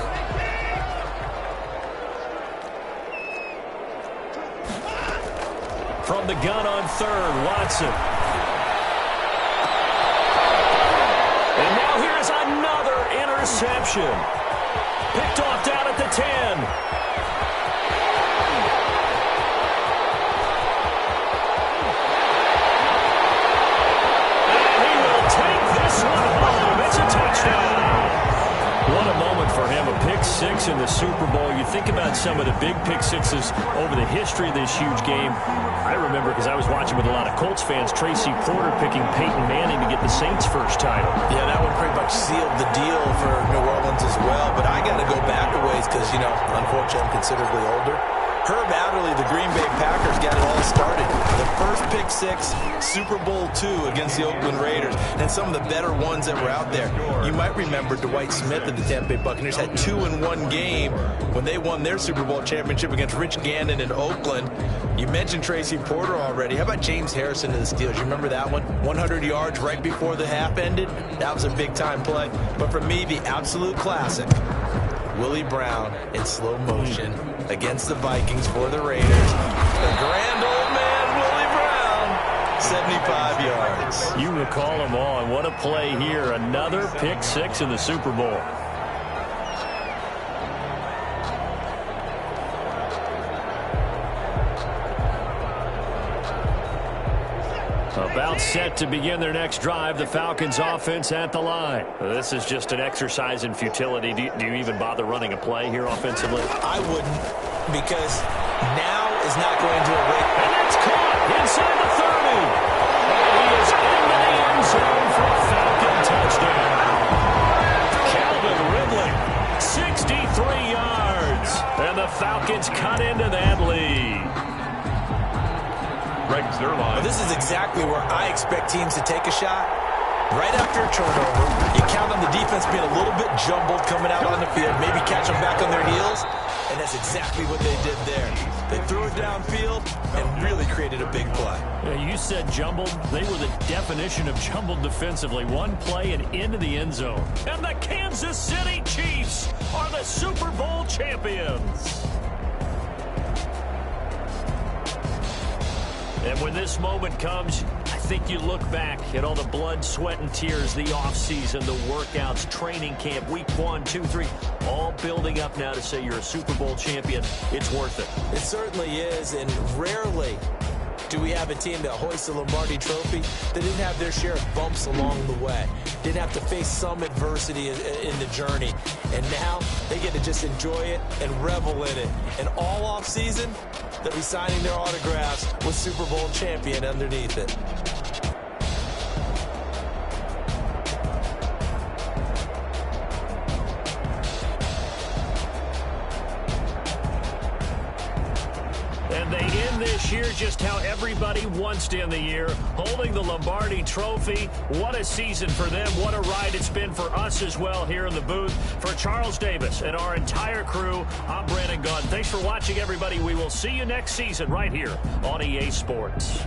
From the gun on 3rd, Watson. And now here's another interception. Picked off down at the 10. six in the Super Bowl. You think about some of the big pick sixes over the history of this huge game. I remember, because I was watching with a lot of Colts fans, Tracy Porter picking Peyton Manning to get the Saints' first title. Yeah, that one pretty much sealed the deal for New Orleans as well. But I got to go back a ways because, you know, unfortunately I'm considerably older. Herb Adderley, the Green Bay Packers, got it all started. The first pick six, Super Bowl II against the Oakland Raiders, and some of the better ones that were out there. You might remember Dwight Smith of the Tampa Bay Buccaneers had 2 in one game when they won their Super Bowl championship against Rich Gannon in Oakland. You mentioned Tracy Porter already. How about James Harrison of the Steelers? You remember that one? 100 yards right before the half ended? That was a big-time play. But for me, the absolute classic, Willie Brown in slow motion against the Vikings for the Raiders. The grand old man, Willie Brown, 75 yards. You recall them all, and what a play here. Another pick six in the Super Bowl. About set to begin their next drive. The Falcons offense at the line. This is just an exercise in futility. Do you even bother running a play here offensively? I wouldn't, because now is not going to erase. And it's caught inside the 30. And he is into the end zone for a Falcon touchdown. Calvin Ridley, 63 yards. And the Falcons cut into that lead. Well, this is exactly where I expect teams to take a shot. Right after a turnover, you count on the defense being a little bit jumbled coming out on the field, maybe catch them back on their heels, and that's exactly what they did there. They threw it downfield and really created a big play. Yeah, you said jumbled. They were the definition of jumbled defensively. One play and into the end zone. And the Kansas City Chiefs are the Super Bowl champions. And when this moment comes, I think you look back at all the blood, sweat, and tears, the offseason, the workouts, training camp, week 1, 2, 3, all building up now to say you're a Super Bowl champion. It's worth it. It certainly is, and rarely do we have a team that hoists a Lombardi trophy that didn't have their share of bumps along the way, didn't have to face some adversity in the journey, and now they get to just enjoy it and revel in it. And all offseason, they'll be signing their autographs with Super Bowl champion underneath it. And they end this year just how everybody wants to end the year, holding the Lombardi Trophy. What a season for them. What a ride it's been for us as well here in the booth. For Charles Davis and our entire crew, I'm Brandon Gunn. Thanks for watching, everybody. We will see you next season right here on EA Sports.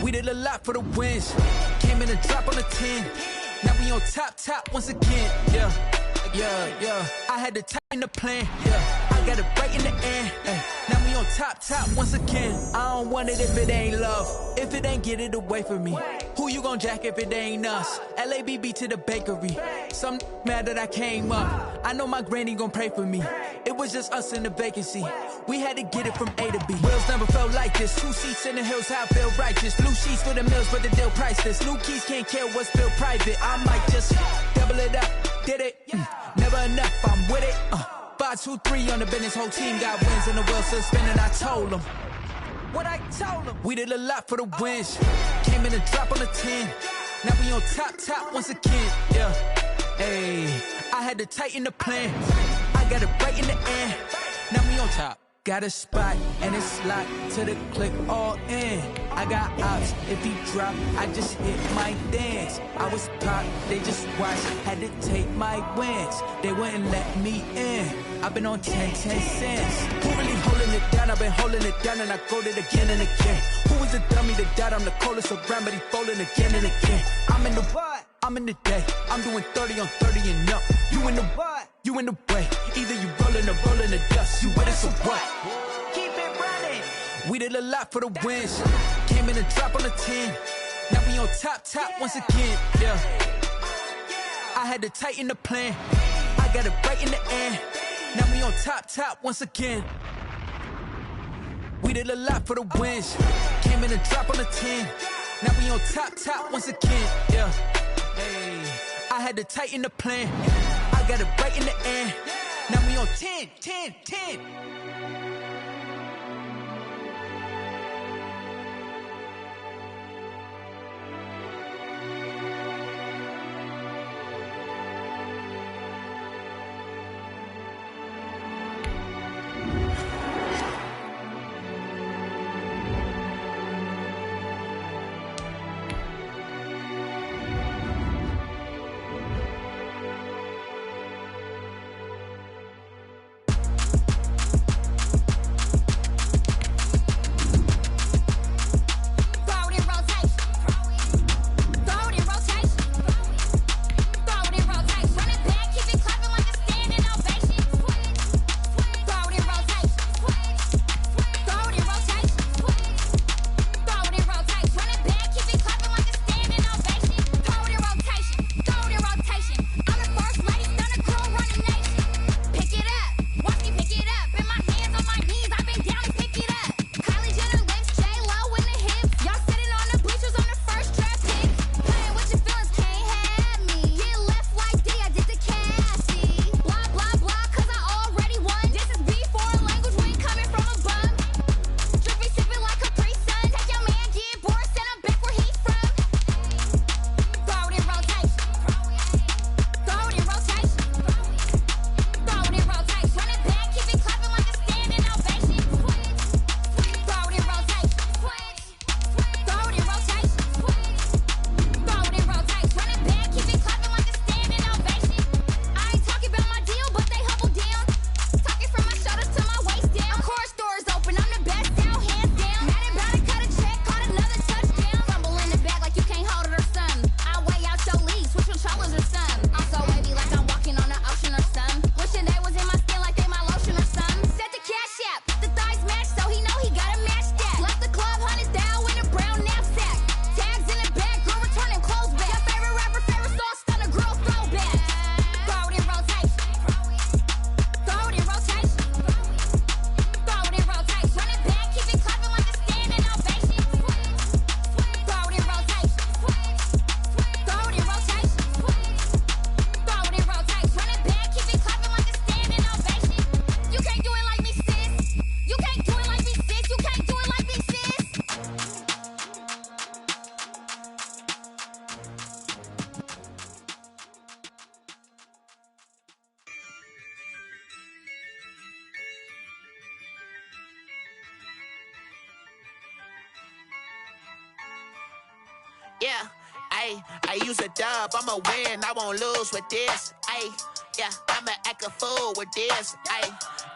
We did a lot for the wins. Came in a drop on a 10. Now we on top once again. Yeah. I had to tighten the plan. Yeah, I got it right in the end. Now we on top once again. I don't want it if it ain't love. If it ain't, get it away from me. Who you gon' jack if it ain't us? LABB to the bakery. Some mad that I came up. I know my granny gon' pray for me. It was just us in the vacancy. We had to get it from A to B. Wheels never felt like this. 2 seats in the hills, how I feel righteous. Blue sheets for the mills, but the deal priceless. New keys can't care what's still private. I might just double it up. Did it? Never enough, I'm with it. 5, 2, 3 on the business. Whole team got wins and the wheels still spinning. I told them. what I told them. We did a lot for the wins. Came in a drop on the 10. Now we on top once again. Yeah, hey, I had to tighten the plan. I got it right in the end. Now we on top. Got a spot and it's locked to the click all in. I got ops, if he drop, I just hit my dance. I was pop, they just watched, had to take my wins. They wouldn't let me in. I've been on 10 cents. Who really holding it down? I've been holding it down and I go it again and again. Who was the dummy that died? I'm the coldest around, but he folding again and again. I'm in the what? I'm in the day. I'm doing 30 on 30 and up. You in the what? You in the way. Either you rolling or rolling the dust. You with us or what? Keep it running. We did a lot for the wins. Came in a drop on the 10. Now we on top once again. Yeah. I had to tighten the plan. I got it right in the end. Now we on top once again. We did a lot for the wins. Came in a drop on the 10. Now we on top once again. Yeah. Hey, I had to tighten the plan. I got it right in the end. Now we on 10. Yeah, I use a dub, I'ma win, I won't lose with this. Yeah, I'ma act a fool with this.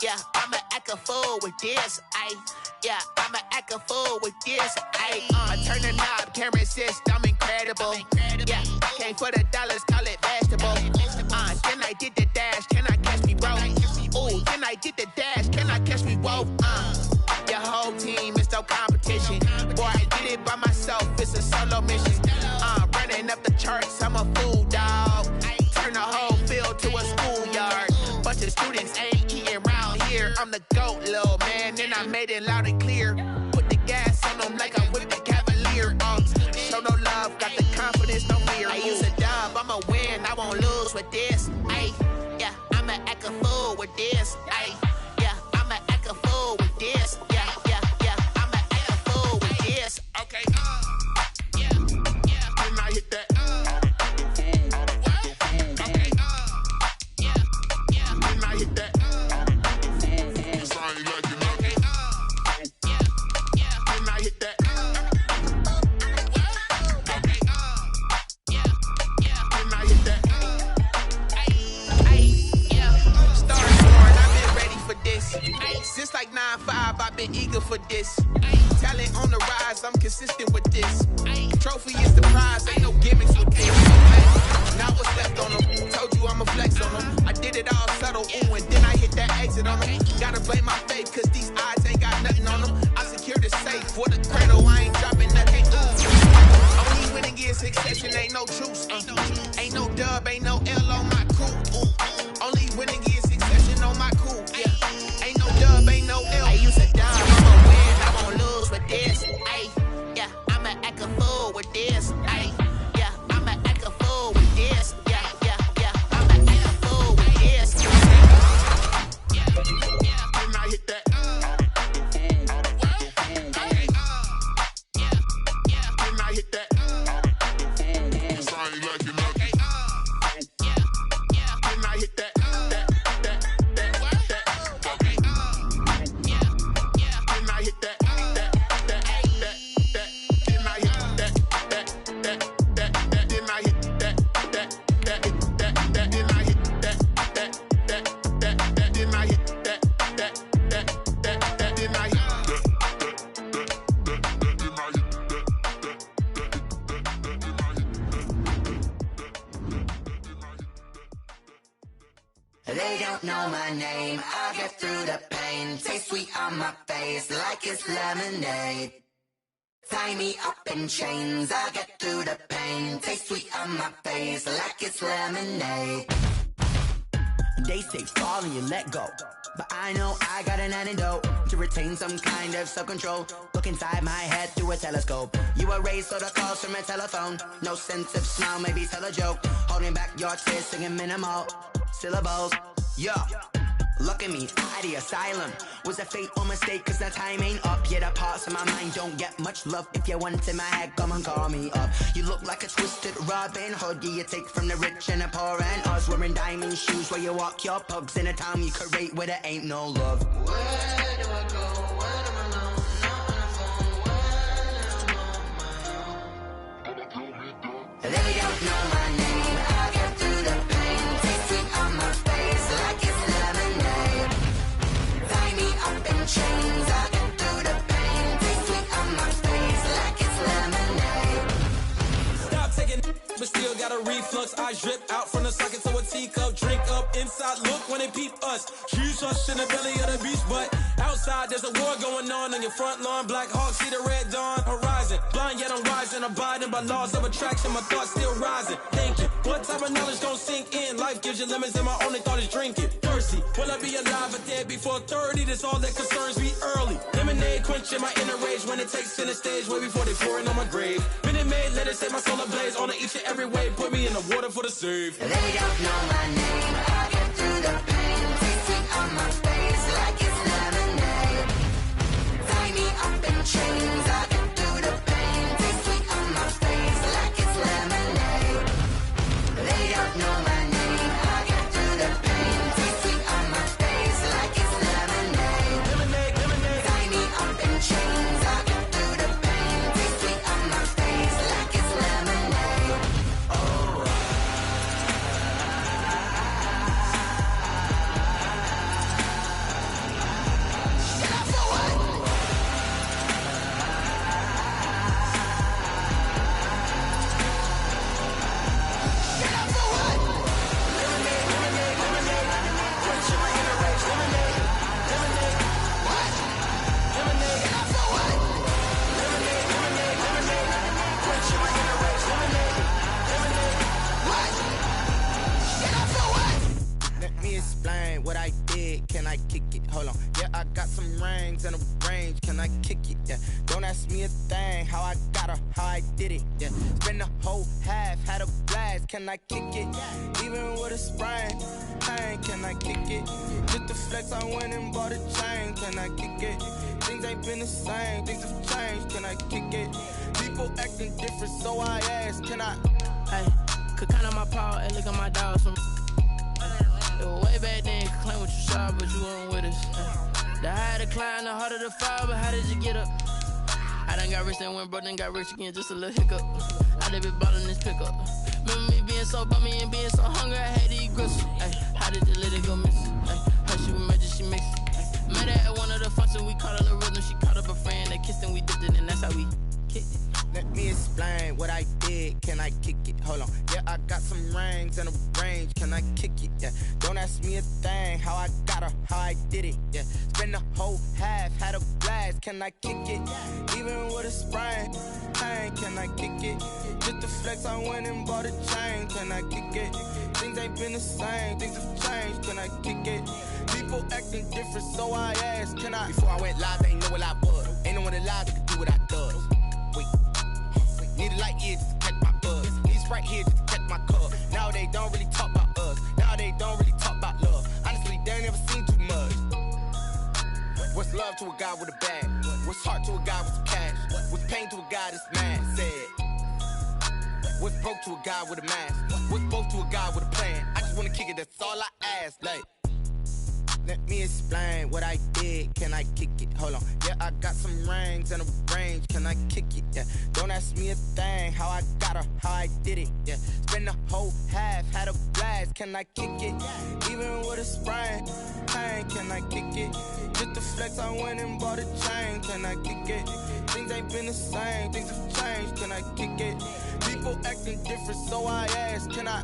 Yeah, I'ma act a fool with this. Yeah, I'ma act a fool with this. Turn the knob, camera assist, I'm incredible. Yeah, came for the dollars, call it vegetable. Then I did the dash, can I catch me, bro? Ooh, then I did the dash, can I catch me, whoa? Your whole team is no competition. Boy, I did it by myself, it's a solo mission. Running up the charts, I'm a fool, dog. Turn the whole field to a schoolyard. Bunch of students ain't eating round here. I'm the GOAT, little man, and I made it loud and clear. Put the gas on them like I'm with the Cavalier. Show no love, got the confidence, no fear. I use a dub, I'ma win, I won't lose with this. Yeah, I'ma act a fool with this. Yeah, I'ma act a fool with this. Yeah, I'ma act a 9-5, I've been eager for this. Talent on the rise, I'm consistent with this. Trophy is the prize, ain't no gimmicks with this. Now what's left on them? Told you I'ma flex on them. I did it all subtle, ooh, and then I hit that exit on them. Gotta blame my faith, cause these eyes ain't got nothing on them. I secured the safe for the cradle, I ain't dropping nothing. Only winning is succession, ain't no truce. Ain't no dub, ain't no L on my crew. Only winning is succession on my crew. Yeah. Ain't no dub, ain't no L. I used to dub, I'ma win, I won't lose with this. Ay, yeah, I'ma act a fool with this. Ay, yeah, I'ma act a fool with this. Yeah, yeah, yeah, I'ma act a fool with this. When I hit that. They don't know my name, I get through the pain. Taste sweet on my face like it's lemonade. Tie me up in chains, I get through the pain. Taste sweet on my face like it's lemonade. They say fall and you let go, but I know I got an antidote to retain some kind of self-control. Look inside my head through a telescope. You erase all the calls from a telephone. No sense of smile, maybe tell a joke. Holding back your tears, singing minimal syllables. Yeah, look at me, out the asylum. Was a fate or mistake, cause the time ain't up. Yet the parts of my mind don't get much love. If you want in my head, come and call me up. You look like a twisted Robin Hood. Yeah, you take from the rich and the poor and us. Wearing diamond shoes where you walk your pugs in a town you create where there ain't no love. Where do I go? Where am I alone? Not on my phone. They don't know my name. I get through the pain. Taste sweet on my face like it's lemonade. Tie me up in chains. I get through the pain. Taste sweet on my face like it's lemonade. Stop taking, but still got a reflux. I drip out from the socket to a teacup. Drink up inside, look when they peep us. Huge us in the belly of the beach, but outside there's a war going on your front lawn. Black Hawk, see the red dawn horizon. Blind yet I'm rising, abiding by laws of attraction. My thoughts still rising. Thinking, what type of knowledge gon' sink in? Life gives you lemons and my only thought is drinking. Thirsty, will I be alive or dead before 30? That's all that concerns me early. Lemonade quenching my inner rage when it takes center stage way before they pour it on my grave. Minute Maid, let it set my soul ablaze on each and every way. Put me in the water for the save. They don't know my name. I get through the pain. Taste sweet on my face like it's lemonade. Tie me up in chains. I get through the pain. Taste sweet on my face like it's lemonade. They don't know my name. I get through the pain. Taste sweet on my face like it's lemonade. Lemonade, lemonade. Tie me up in chains. I get through the pain. Taste sweet on my face like it's lemonade. Oh. Let me explain what I did. Can I kick it? Hold on. Yeah, I got some rings and a range. Can I kick it? Yeah. Don't ask me a thing. How I got her, how I did it. Yeah. Spend the whole half, had a blast. Can I kick it? Even with a sprain. Hey, can I kick it? Just the flex, I went and bought a chain. Can I kick it? Things ain't been the same. Things have changed. Can I kick it? People acting different, so I asked. Can I? Hey, could count on my power and look at my dogs from. It was way back then, you could claim what you saw, but you weren't with us. The higher the climb, the harder the fall, but how did you get up? I done got rich, then went broke, then got rich again, just a little hiccup. I done been ballin' this pickup. Remember me being so bummy and being so hungry, I had to eat gristle. Ay, how did the lady go missing? Ay, how she was magic, she mixed. Met her at one of the functions, we I kick it? Yeah, don't ask me a thing. How I got her, how I did it. Yeah, spend the whole half, had a blast. Can I kick it? Even with a sprain, pain, can I kick it? Just to flex, I went and bought a chain. Can I kick it? Things ain't been the same, things have changed. Can I kick it? People acting different, so I asked, can I? Before I went live, they ain't know what I was. Ain't no one alive that could do what I does. Wait, need a light here just to catch my buzz. These right here just to catch my cup. Now they don't really talk about us. Now they don't really talk about love. Honestly, they ain't never seen too much. What's love to a guy with a bag? What's heart to a guy with some cash? What's pain to a guy that's mad? Said. What's broke to a guy with a mask? What's broke to a guy with a plan? I just wanna kick it, that's all I ask. Like, let me explain what I did. Can I kick it? Hold on. Yeah, I got some rings and a range. Can I kick it? Yeah. Don't ask me a thing. How I got her, how I did it. Yeah. Spend the whole half, had a blast. Can I kick it? Even with a sprain, pain. Can I kick it? Just to flex, I went and bought a chain. Can I kick it? Things ain't been the same. Things have changed. Can I kick it? People acting different, so I ask, can I?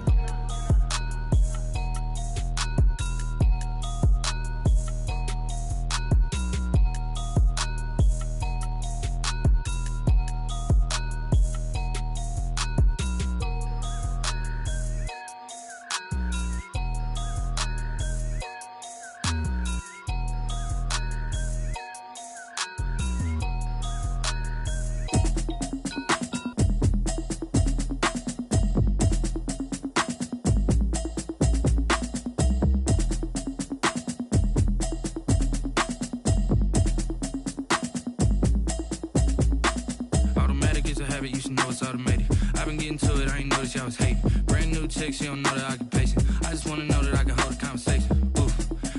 She don't know the occupation. I just wanna know that I can hold a conversation. Oof,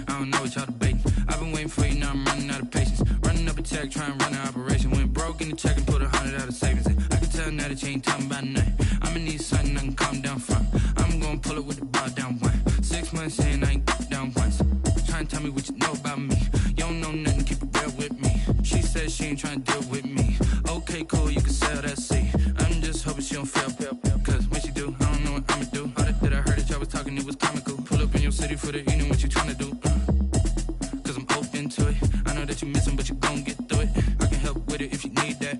I don't know what y'all debating. I've been waiting for you, now I'm running out of patience. Running up a check, trying to run an operation. Went broke in the check and put 100 out of savings in. I can tell now that you ain't talking about nothing. I'ma need something I can calm down from. I'm gonna pull it with the bar down one. 6 months in, I ain't down once. Trying to tell me what you know about me. You don't know nothing, keep it real with me. She said she ain't trying to deal with me. Okay, cool, you can sell that seat. I'm just hoping she don't fail. Cause when she do, I don't know what I'ma do. That I heard that y'all was talking, it was comical. Pull up in your city for the evening, what you tryna do? Cause I'm open to it. I know that you missing, but you gon' get through it. I can help with it if you need that.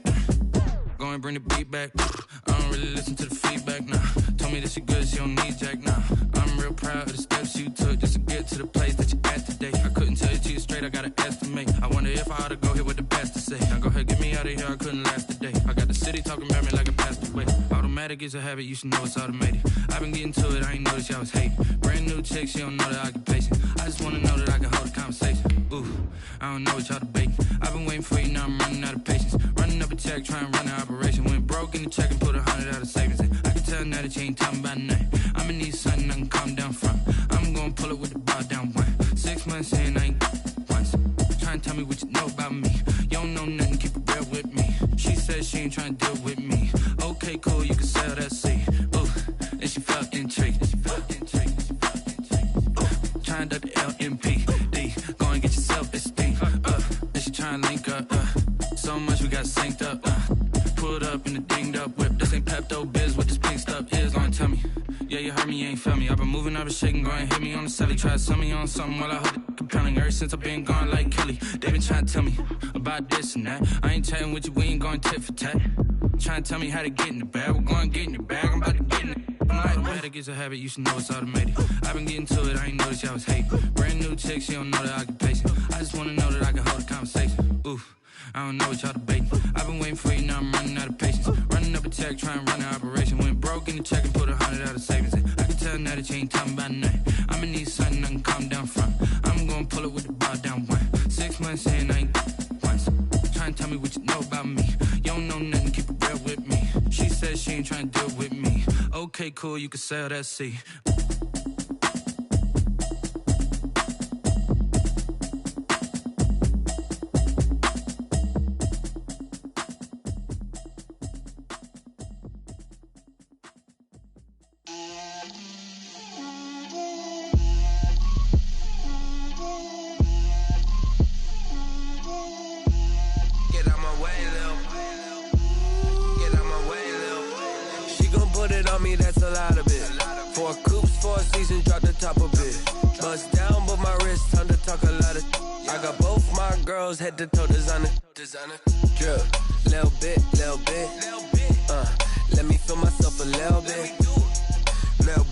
Go and bring the beat back. I don't really listen to the feedback, nah. Told me that she good, she don't need jack, nah. I'm real proud of the steps you took just to get to the place that you at today. I couldn't tell you to you straight, I gotta estimate. I wonder if I ought to go here with the best to say. Now go ahead, get me out of here, I couldn't last today. I got the city talking about me like I passed away. Automatic is a habit, you should know it's automated. I've been getting to it, I ain't noticed y'all was hating. Brand new chick, she don't know the occupation. I just wanna know that I can hold a conversation. Ooh, I don't know what y'all debating. I've been waiting for you, now I'm running out of patience. Running up a check, trying to run an operation. Went broke in the check and put 100 out of savings in. I can tell now that you ain't talking about nothing. I'ma need something I can calm down from. I'm gonna pull it with the bar down one. 6 months in, I ain't once. Trying to tell me what you know about me. You don't know nothing, keep it real with me. She said she ain't trying to deal with me. Okay, cool, you can sell that seat. Ooh, and she felt intrigued. Trying to duck the LMPD. Go and get your self-esteem. And she trying to link up. So much we got synced up. Pulled up in the dinged up whip. This ain't Pepto-Biz, what this pink stuff is. Gonna tell me. Yeah, you heard me, you ain't felt me. I've been moving, I've been shaking, go and hit me on the celly. Try to sell me on something while I hold it compelling. Ever since I've been gone like Kelly, they been trying to tell me about this and that. I ain't chatting with you, we ain't going tit for tat. Trying to tell me how to get in the bag, we're going to get in the bag, I'm about to get in it. I'm like, automatic is a habit, you should know it's automated. I've been getting to it, I ain't noticed y'all was hating. Brand new chick, she don't know the occupation. I just wanna know that I can hold a conversation. Oof, I don't know what y'all debating. I've been waiting for you, now I'm running out of patience. Running up a check, trying to run an operation. Went broke in the check and put 100 out of savings in. I can tell now that you ain't talking about nothing. I'ma need something I can calm down from. I'm gonna pull it with the bar down one. 6 months in, I ain't once. Trying to tell me what you know about me. You don't know nothing, keep it real with me. She said she ain't trying to deal with me. Okay, cool, you can sell that seat. the top of it. Bust down, but my wrist, time to talk a lot of. I got both my girls head to toe designer. Drip, little bit. Let me feel myself a little bit. Little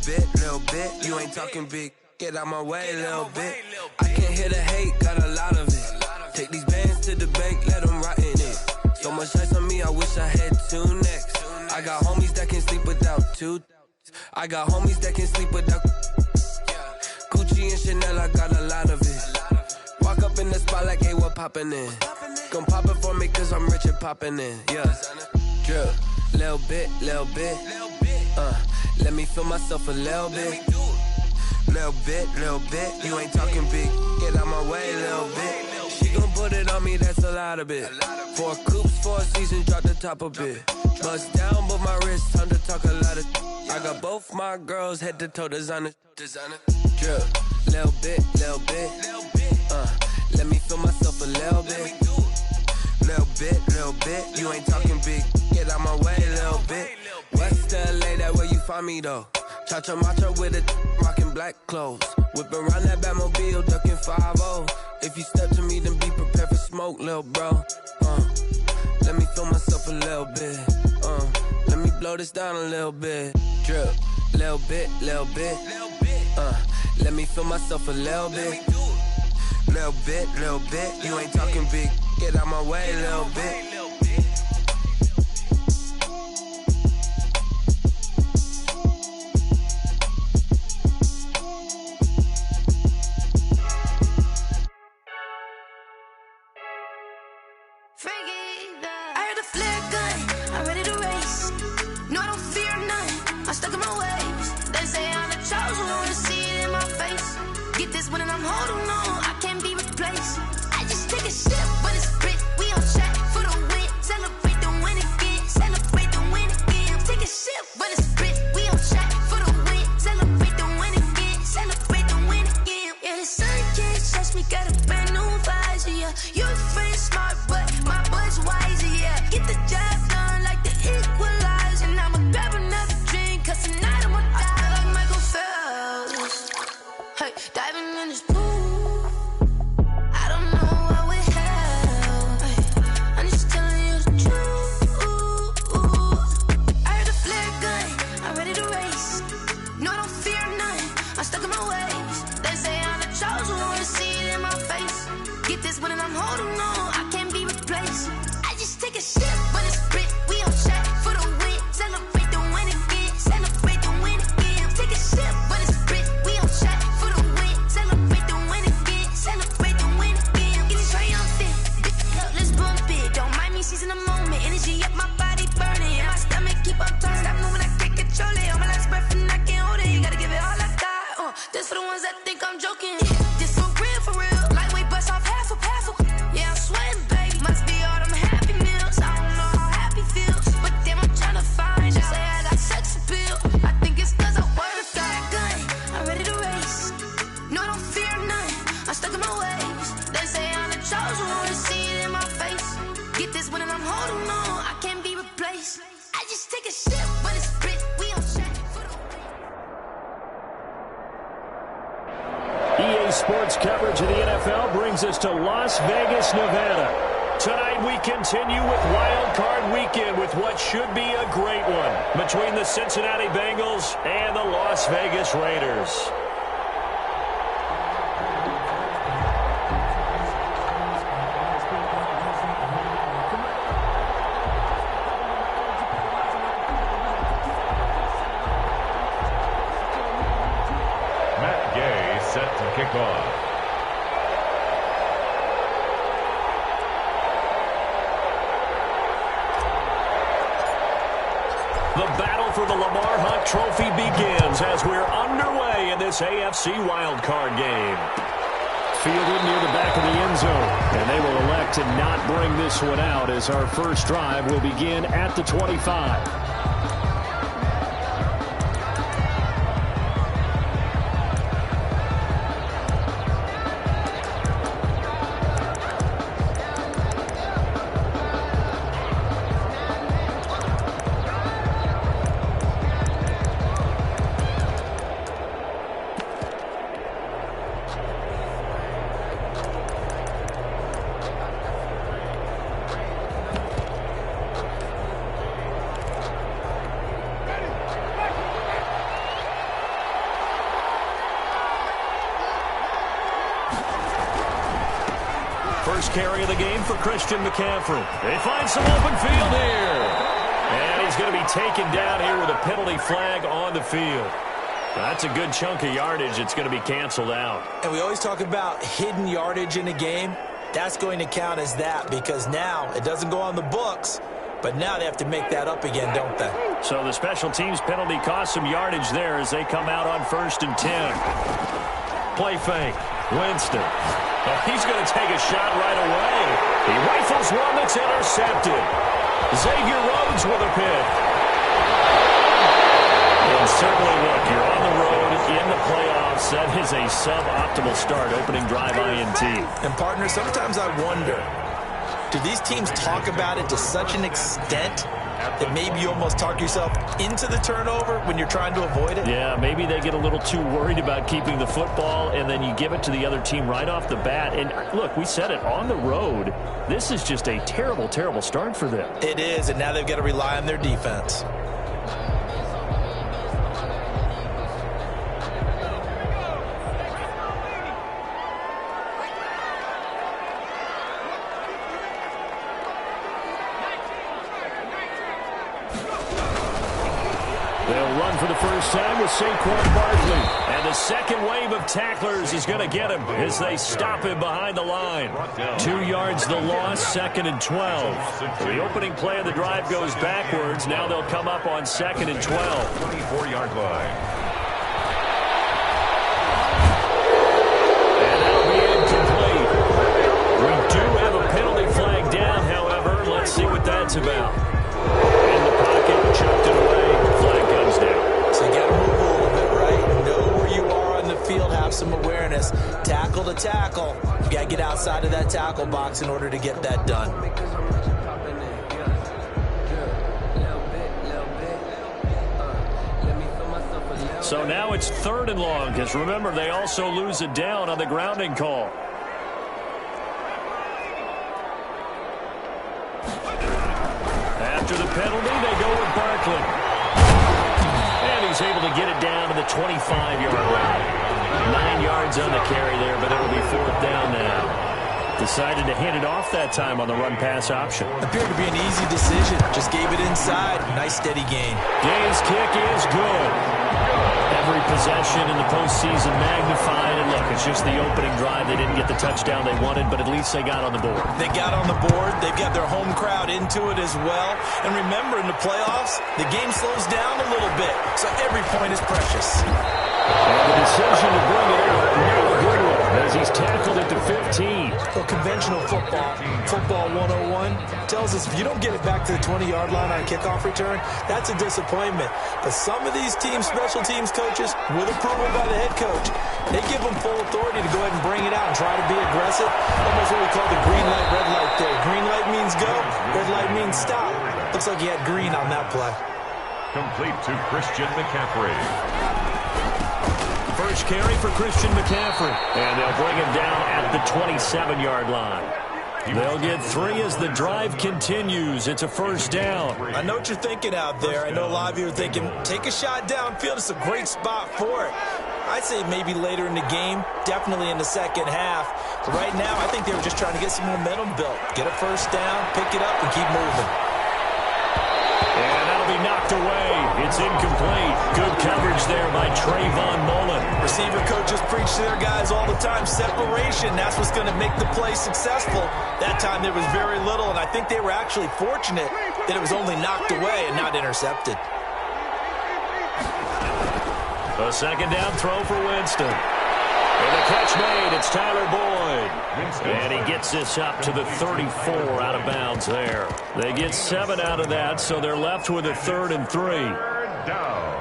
bit. You ain't talking big. Get out my way, little bit. I can't hear the hate, got a lot of it. Take these bands to the bank, let them rot in it. So much ice on me, I wish I had two necks. I got homies that can sleep without two. I got homies that can sleep without. Gucci and Chanel, I got a lot of it. Walk up in the spot like, hey, what poppin' in? Gon' pop it for me cause I'm rich and poppin' in. Yeah, drip, little bit. Let me feel myself a little bit. Little bit. You ain't talking big. Get out my way, little bit. She gon' put it on me, that's a lot of it. 4 coops, 4 seasons, drop the top a bit. Bust down, but my wrist, time to talk a lot of. I got both my girls head to toe designer. Drip, little bit. Let me feel myself a little bit. Little bit. You ain't talking big. Get out my way, little bit. West LA, that where you find me though. Cha-cha matcha with it, rockin' black clothes. Whip around that Batmobile, ducking 5-0. If you step to me, then be prepared for smoke, lil' bro. Let me feel myself a little bit. Let me blow this down a little bit. Drip, little bit. Let me feel myself a little bit. Little bit. You ain't talking big. Get out my way, little bit. Sports coverage of the NFL brings us to Las Vegas, Nevada. Tonight we continue with Wild Card Weekend with what should be a great one between the Cincinnati Bengals and the Las Vegas Raiders. The battle for the Lamar Hunt Trophy begins as we're underway in this AFC wildcard game. Fielded near the back of the end zone, and they will elect to not bring this one out as our first drive will begin at the 25. First carry of the game for Christian McCaffrey. They find some open field here. And he's going to be taken down here with a penalty flag on the field. That's a good chunk of yardage. It's going to be canceled out. And we always talk about hidden yardage in a game. That's going to count as that because now it doesn't go on the books, but now they have to make that up again, don't they? So the special teams penalty cost some yardage there as they come out on 1st and 10. Play fake. Winston. He's going to take a shot right away. He rifles one that's intercepted. Xavier Rhodes with a pick. And certainly, look, you're on the road in the playoffs. That is a suboptimal start, opening drive INT. And, partner, sometimes I wonder, do these teams talk about it to such an extent that maybe you almost talk yourself into the turnover when you're trying to avoid it? Yeah, maybe they get a little too worried about keeping the football, and then you give it to the other team right off the bat. And, look, we said it, on the road, this is just a terrible, terrible start for them. It is, and now they've got to rely on their defense. They'll run for the first time with Saquon Barkley. And the second wave of tacklers is going to get him as they stop him behind the line. 2 yards the loss, 2nd and 12. The opening play of the drive goes backwards. Now they'll come up on 2nd and 12. 24-yard line. And that'll be incomplete. We do have a penalty flag down, however. Let's see what that's about. In the pocket, chucked it away. Flag comes down. So you got to move a little bit, right? Know where you are on the field, have some awareness. Tackle to tackle. You got to get outside of that tackle box in order to get that done. So now it's 3rd and long, because remember, they also lose it down on the grounding call. After the penalty, they go with Barkley. And he's able to get it down to the 25-yard line. 9 yards on the carry there, but it'll be 4th down now. Decided to hand it off that time on the run-pass option. Appeared to be an easy decision. Just gave it inside. Nice steady gain. Gaines' kick is good. Every possession in the postseason magnified. And look, it's just the opening drive. They didn't get the touchdown they wanted, but at least they got on the board. They got on the board. They've got their home crowd into it as well. And remember, in the playoffs, the game slows down a little bit. So every point is precious. And the decision to bring it out, not a good one, as he's tackled it to 15. Well, conventional football 101, tells us if you don't get it back to the 20-yard line on a kickoff return, that's a disappointment. But some of these teams, special teams coaches, with approval by the head coach, they give them full authority to go ahead and bring it out and try to be aggressive. Almost what we call the green light, red light there. Green light means go, red light means stop. Looks like he had green on that play. Complete to Christian McCaffrey. First carry for Christian McCaffrey. And they'll bring him down at the 27-yard line. They'll get 3 as the drive continues. It's a first down. I know what you're thinking out there. I know a lot of you are thinking, take a shot downfield. It's a great spot for it. I'd say maybe later in the game, definitely in the second half. But right now, I think they were just trying to get some momentum built. Get a first down, pick it up, and keep moving. And that'll be knocked away. It's incomplete. Good coverage there by Trayvon Mullen. Receiver coaches preach to their guys all the time. Separation, that's what's going to make the play successful. That time there was very little, and I think they were actually fortunate that it was only knocked away and not intercepted. A second down throw for Winston. And the catch made. It's Tyler Boyd. And he gets this up to the 34 out of bounds there. They get 7 out of that, so they're left with a 3rd and 3. Third down.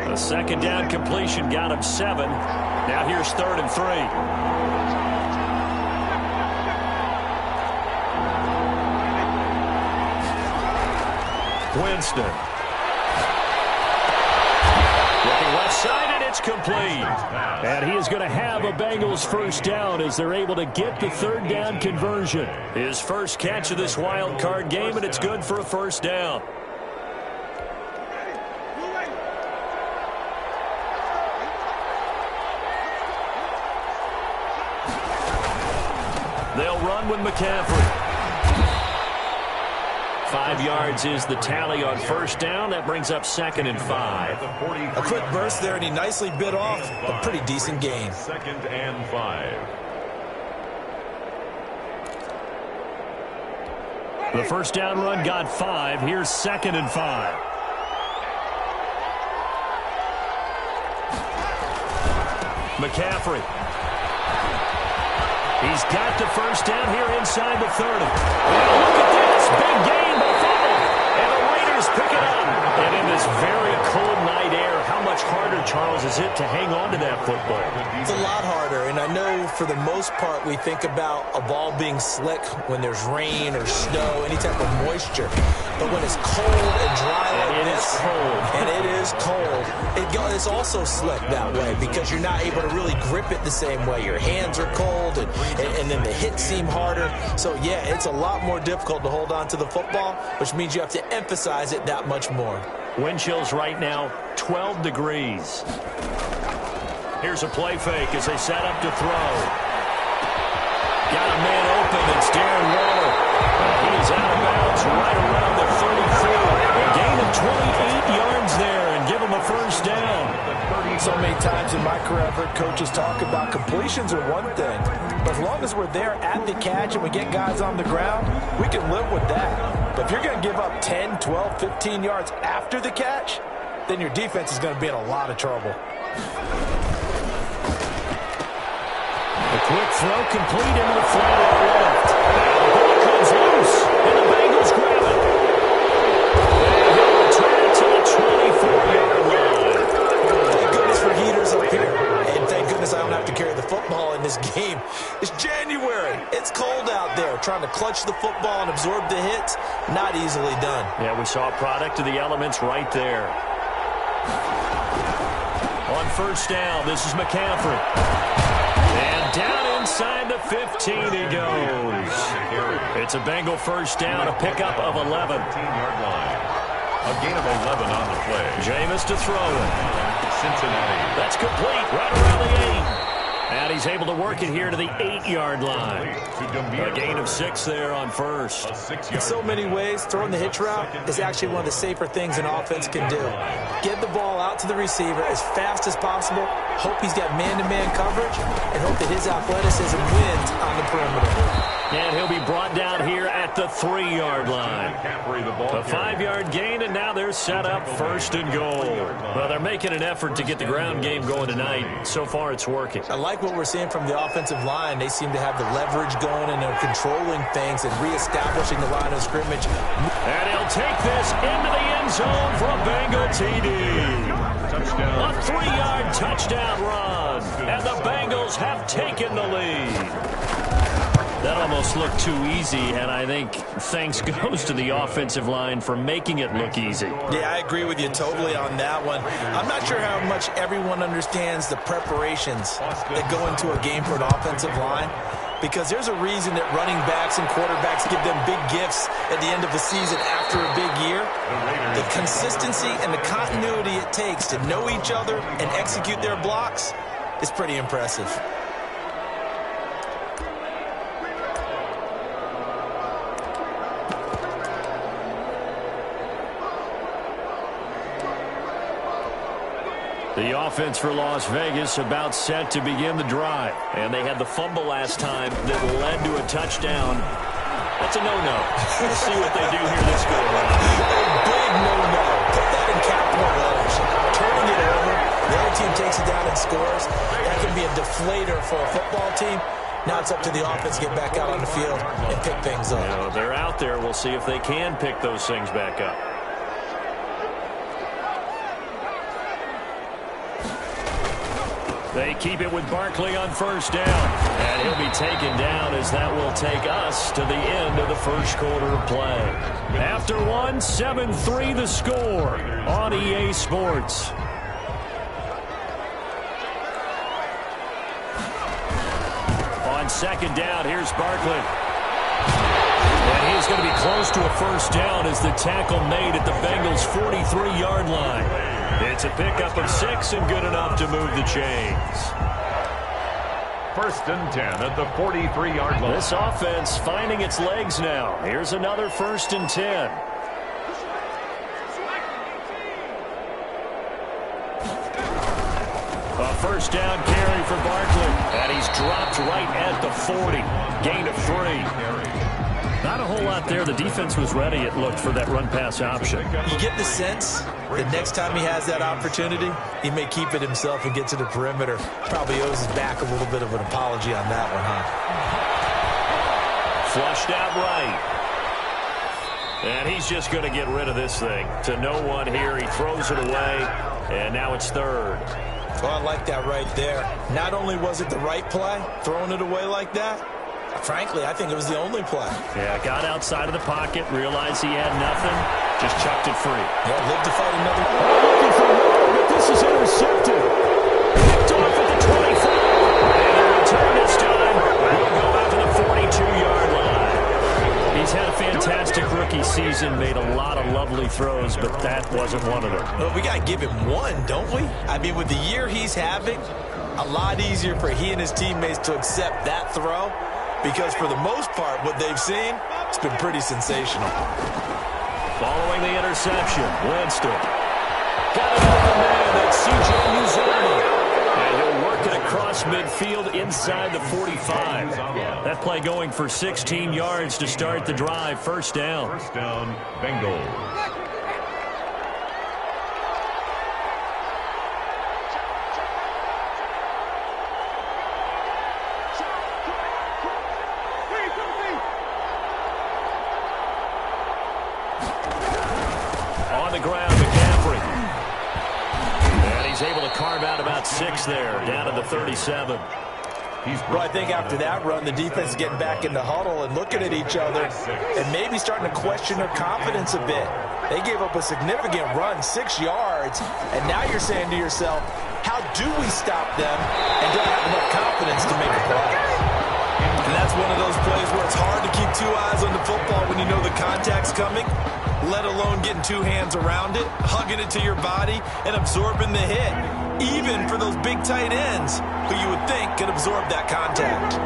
The second down completion got him 7. Now here's 3rd and 3. Winston. Looking left side, and it's complete. And he is going to have a Bengals first down as they're able to get the 3rd down conversion. His first catch of this wild card game, and it's good for a first down. They'll run with McCaffrey. 5 yards is the tally on first down. That brings up 2nd and 5. A quick burst there, and he nicely bit off a pretty decent gain. 2nd and 5. The first down run got 5. Here's 2nd and 5. McCaffrey. He's got the first down here inside the 30. Now look at this. Big gain by Fuller. And the Raiders pick it up. And in this very cold night air, how much harder, Charles, is it to hang on to that football? It's a lot harder, and I know for the most part we think about a ball being slick when there's rain or snow, any type of moisture. But when it's cold and dry like this, and it is cold, it's also slick that way because you're not able to really grip it the same way. Your hands are cold, and then the hits seem harder. So, yeah, it's a lot more difficult to hold on to the football, which means you have to emphasize it that much more. Wind chills right now, 12 degrees. Here's a play fake as they set up to throw. Got a man open. It's Darren Waller. He's out of bounds right around the 34. A gain of 28 yards there and give him a first down. So many times in my career I've heard coaches talk about completions are one thing, but as long as we're there at the catch and we get guys on the ground, we can live with that. But if you're going to give up 10, 12, 15 yards after the catch, then your defense is going to be in a lot of trouble. A quick throw complete into the flat on the left. The ball comes loose, and the Bengals grab it. And he'll return to the 24-yard line. Thank goodness for heaters up here. And thank goodness I don't have to carry the football in this game. It's January. It's cold out there. Trying to clutch the football and absorb the hits, not easily done. Yeah, we saw a product of the elements right there. On first down, this is McCaffrey. And down inside the 15 he goes. It's a Bengal first down, a pickup of 11. 15-yard line. A gain of 11 on the play. Jameis to throw it. Cincinnati. That's complete right around the 8. And he's able to work it here to the 8-yard line. A gain of 6 there on first. In so many ways, throwing the hitch route is actually one of the safer things an offense can do. Get the ball out to the receiver as fast as possible, hope he's got man-to-man coverage, and hope that his athleticism wins on the perimeter. And he'll be brought down here at the 3-yard line. A 5-yard gain, and now they're set up first and goal. Well, they're making an effort to get the ground game going tonight. So far, it's working. I like what we're seeing from the offensive line. They seem to have the leverage going, and they're controlling things and reestablishing the line of scrimmage. And he'll take this into the end zone for a Bengal TD. Touchdown. A 3-yard touchdown run. And the Bengals have taken the lead. That almost looked too easy, and I think thanks goes to the offensive line for making it look easy. Yeah, I agree with you totally on that one. I'm not sure how much everyone understands the preparations that go into a game for an offensive line, because there's a reason that running backs and quarterbacks give them big gifts at the end of the season after a big year. The consistency and the continuity it takes to know each other and execute their blocks is pretty impressive. The offense for Las Vegas about set to begin the drive. And they had the fumble last time that led to a touchdown. That's a no-no. We'll see what they do here this go around. A big no-no. Put that in capital letters. Turning it over. The other team takes it down and scores. That can be a deflator for a football team. Now it's up to the offense to get back out on the field and pick things up. You know, they're out there. We'll see if they can pick those things back up. They keep it with Barkley on first down. And he'll be taken down as that will take us to the end of the first quarter of play. After one, 7-3 the score on EA Sports. On second down, here's Barkley. And he's going to be close to a first down as the tackle made at the Bengals' 43-yard line. It's a pickup of 6 and good enough to move the chains. First and 10 at the 43-yard line. This offense finding its legs now. Here's another 1st and 10. A first down carry for Barkley. And he's dropped right at the 40. Gain of 3. Not a whole lot there. The defense was ready, it looked, for that run-pass option. You get the sense that next time he has that opportunity, he may keep it himself and get to the perimeter. Probably owes his back a little bit of an apology on that one, huh? Flushed out right. And he's just going to get rid of this thing. To no one here. He throws it away, and now it's 3rd. Well, I like that right there. Not only was it the right play, throwing it away like that, frankly, I think it was the only play. Yeah, got outside of the pocket, realized he had nothing, just chucked it free. Yeah, lived to fight another. Looking for more, but this is intercepted. Picked off at the 25. And the return this time will go out to the 42-yard line. He's had a fantastic rookie season, made a lot of lovely throws, but that wasn't one of them. Well, we got to give him one, don't we? I mean, with the year he's having, a lot easier for he and his teammates to accept that throw. Because for the most part, what they've seen, it's been pretty sensational. Following the interception, Winston. Got another man, that's C.J. Uzomah. And he'll work it across midfield inside the 45. That play going for 16 yards to start the drive. First down. First down, Bengals. On the ground, McCaffrey. And he's able to carve out about 6 there, down to the 37. Well, I think after that run, the defense is getting back in the huddle and looking at each other and maybe starting to question their confidence a bit. They gave up a significant run, 6 yards, and now you're saying to yourself, how do we stop them and don't have enough confidence to make a play? And that's one of those plays where it's hard to keep 2 eyes on the football when you know the contact's coming, let alone getting 2 hands around it, hugging it to your body, and absorbing the hit, even for those big tight ends who you would think could absorb that contact.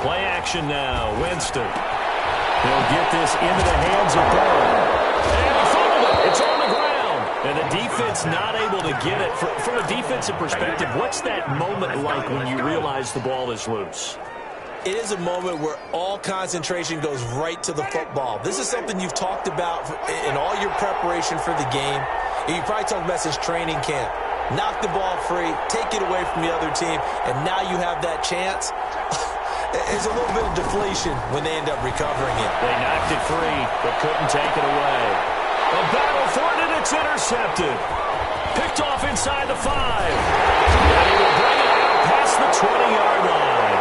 Play action now, Winston. He'll get this into the hands of Burrow. And he fumbled it. It's on the ground. And the defense not able to get it. From a defensive perspective, what's that moment like when you realize the ball is loose? It is a moment where all concentration goes right to the football. This is something you've talked about in all your preparation for the game. You probably talked about since training camp. Knock the ball free, take it away from the other team, and now you have that chance. There's a little bit of deflation when they end up recovering it. They knocked it free, but couldn't take it away. A battle for it, and it's intercepted. Picked off inside the 5. And he will bring it out past the 20-yard line.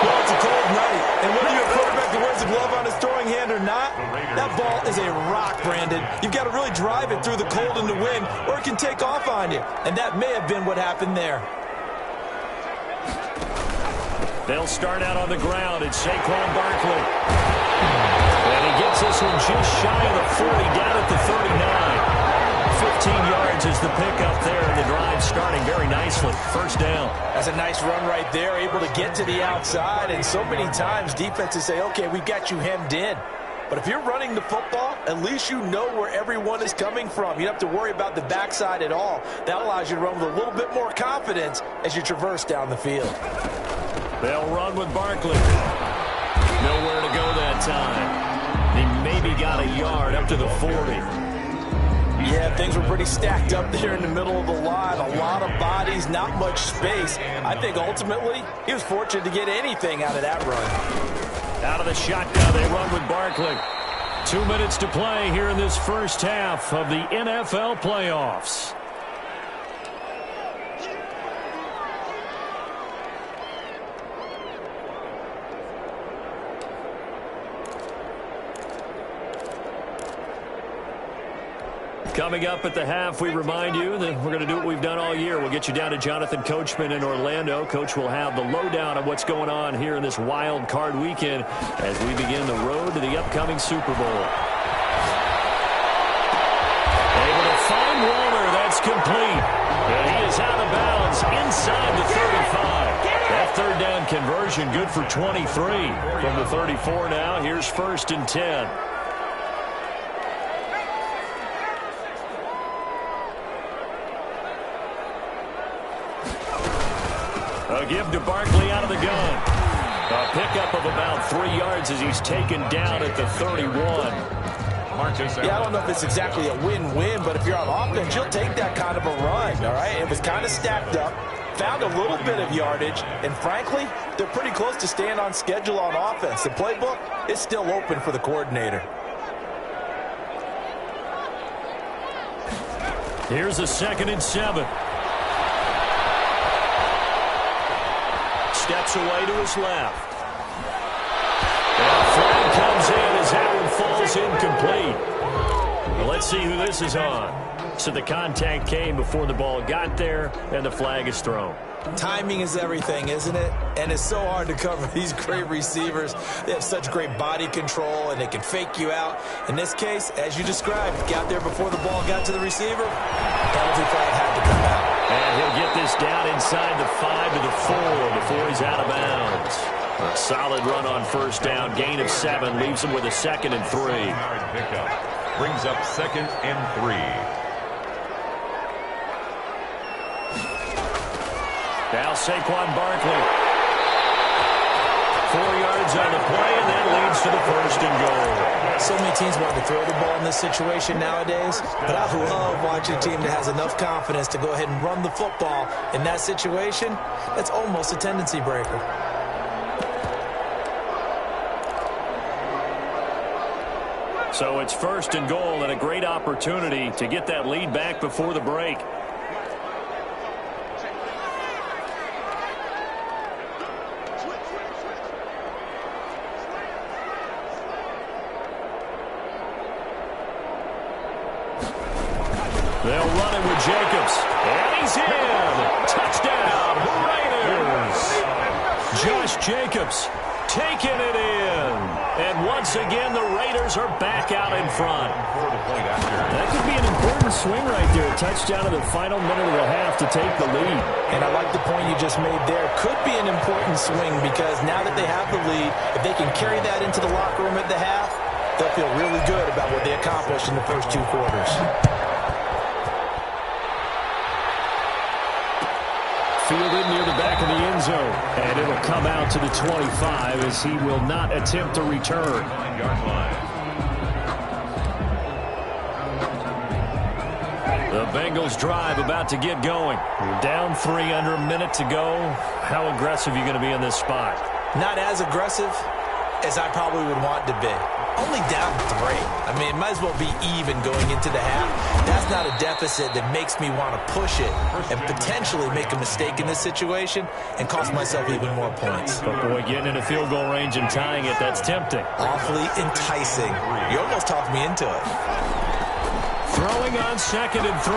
Well, it's a cold night, and whether you're a quarterback that wears a glove on his throwing hand or not, that ball is a rock, Brandon. You've got to really drive it through the cold and the wind, or it can take off on you. And that may have been what happened there. They'll start out on the ground. It's Saquon Barkley. And he gets this one just shy of the 40, down at the 39. 15 yards is the pickup there, and the drive starting very nicely. First down. That's a nice run right there, able to get to the outside. And so many times defenses say, okay, we've got you hemmed in. But if you're running the football, at least you know where everyone is coming from. You don't have to worry about the backside at all. That allows you to run with a little bit more confidence as you traverse down the field. They'll run with Barkley. Nowhere to go that time. He maybe got a yard up to the 40. Yeah, things were pretty stacked up there in the middle of the line. A lot of bodies, not much space. I think ultimately he was fortunate to get anything out of that run. Out of the shotgun, they run with Barkley. 2 minutes to play here in this first half of the NFL playoffs. Coming up at the half, we remind you that we're going to do what we've done all year. We'll get you down to Jonathan Coachman in Orlando. Coach will have the lowdown of what's going on here in this wild card weekend as we begin the road to the upcoming Super Bowl. Able to is complete. And he is out of bounds inside the 35. That third down conversion good for 23 from the 34 now. Here's 1st and 10. A give to Barkley out of the gun. A pickup of about 3 yards as he's taken down at the 31. Yeah, I don't know if it's exactly a win-win, but if you're on offense, you'll take that kind of a run, all right? It was kind of stacked up, found a little bit of yardage, and frankly, they're pretty close to staying on schedule on offense. The playbook is still open for the coordinator. Here's a 2nd and 7. Steps away to his left. And a flag comes in as that one falls incomplete. Well, let's see who this is on. So the contact came before the ball got there, and the flag is thrown. Timing is everything, isn't it? And it's so hard to cover these great receivers. They have such great body control, and they can fake you out. In this case, as you described, got there before the ball got to the receiver. Penalty flag had to come out. And he'll get this down inside the 5 to the 4 before he's out of bounds. A solid run on 1st down. Gain of 7 leaves him with a 2nd and 3. Pickup brings up 2nd and 3. Now Saquon Barkley. 4 yards on the play, and that leads to the 1st and goal. So many teams want to throw the ball in this situation nowadays, but I love watching a team that has enough confidence to go ahead and run the football. In that situation, that's almost a tendency breaker. So it's 1st and goal, and a great opportunity to get that lead back before the break. They'll run it with Jacobs. And he's in. Touchdown, Raiders. Josh Jacobs taking it in. And once again, the Raiders are back out in front. That could be an important swing right there. A touchdown in the final minute of the half to take the lead. And I like the point you just made there. Could be an important swing because now that they have the lead, if they can carry that into the locker room at the half, they'll feel really good about what they accomplished in the first 2 quarters. Fielded near the back of the end zone. And it'll come out to the 25 as he will not attempt to return. The Bengals drive about to get going. Down 3 under a minute to go. How aggressive are you going to be in this spot? Not as aggressive as I probably would want to be. Only down 3. I mean, it might as well be even going into the half. That's not a deficit that makes me want to push it and potentially make a mistake in this situation and cost myself even more points. But boy, getting into field goal range and tying it, that's tempting. Awfully enticing. You almost talked me into it. Throwing on 2nd and 3.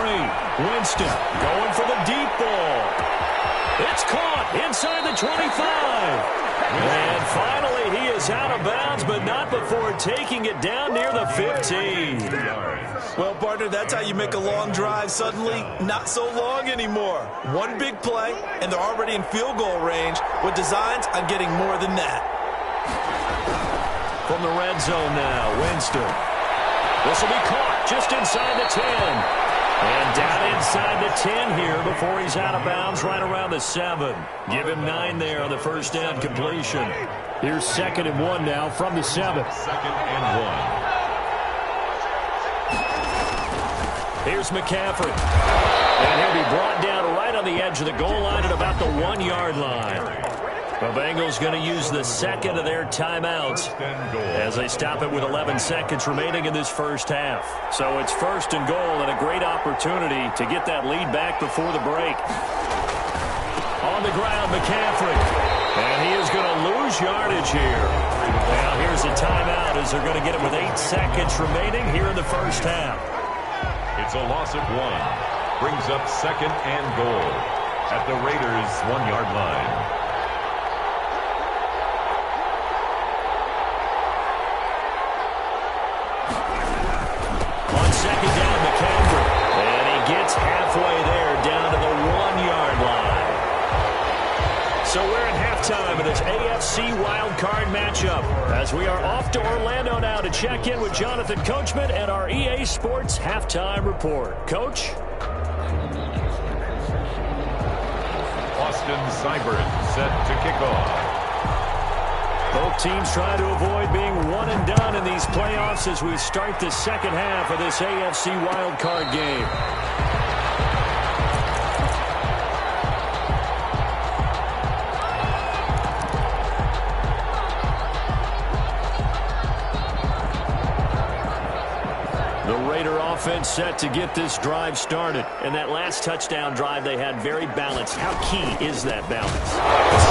Winston going for the deep ball. It's caught inside the 25. And finally, he is out of bounds, but not before taking it down near the 15. Well, partner, that's how you make a long drive suddenly not so long anymore. One big play, and they're already in field goal range with designs on getting more than that. From the red zone now, Winston. This will be caught just inside the 10. And down inside the 10 here before he's out of bounds right around the 7. Give him 9 there on the 1st down completion. Here's 2nd and 1 now from the 7. 2nd and 1. Here's McCaffrey. And he'll be brought down right on the edge of the goal line at about the 1-yard line. The Bengals going to use the 2nd of their timeouts as they stop it with 11 seconds remaining in this first half. So it's 1st and goal and a great opportunity to get that lead back before the break. On the ground, McCaffrey. And he is going to lose yardage here. Now here's a timeout as they're going to get it with 8 seconds remaining here in the first half. It's a loss of 1. Brings up 2nd and goal at the Raiders' 1-yard line. we're at halftime of this AFC wildcard matchup as we are off to Orlando now to check in with Jonathan Coachman and our EA Sports halftime report. Coach? Austin Seibert set to kick off. Both teams trying to avoid being one and done in these playoffs as we start the second half of this AFC wildcard game. Offense set to get this drive started. And that last touchdown drive they had very balanced. How key is that balance? It's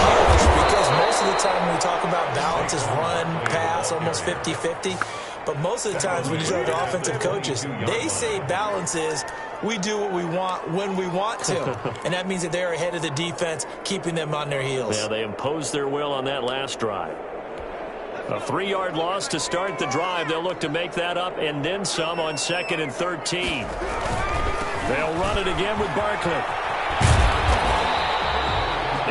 huge because most of the time when we talk about balance is run, pass, almost 50-50. But most of the times when you talk to offensive coaches, they say balance is we do what we want when we want to. And that means that they're ahead of the defense, keeping them on their heels. Yeah, they imposed their will on that last drive. A 3-yard loss to start the drive. They'll look to make that up and then some on 2nd and 13. They'll run it again with Barkley.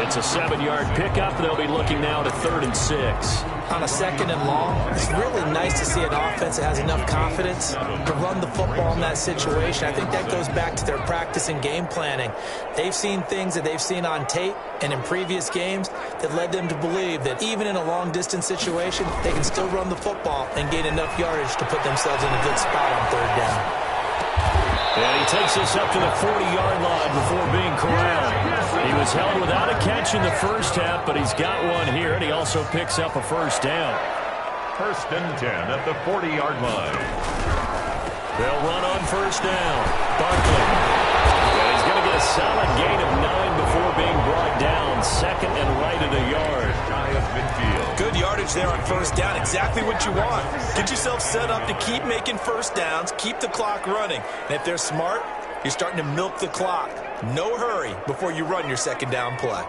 It's a 7-yard pickup. They'll be looking now to 3rd and 6. On a 2nd and long, it's really nice to see an offense that has enough confidence to run the football in that situation. I think that goes back to their practice and game planning. They've seen things that they've seen on tape and in previous games that led them to believe that even in a long-distance situation, they can still run the football and gain enough yardage to put themselves in a good spot on 3rd down. And he takes us up to the 40-yard line before being corralled. He was held without a catch in the first half, but he's got one here, and he also picks up a first down. 1st and 10 at the 40-yard line. They'll run on first down. Barkley. And he's going to get a solid gain of 9 before being brought down. 2nd and right at a yard. Midfield. Good yardage there on first down. Exactly what you want. Get yourself set up to keep making first downs, keep the clock running. And if they're smart, you're starting to milk the clock. No hurry before you run your 2nd down play.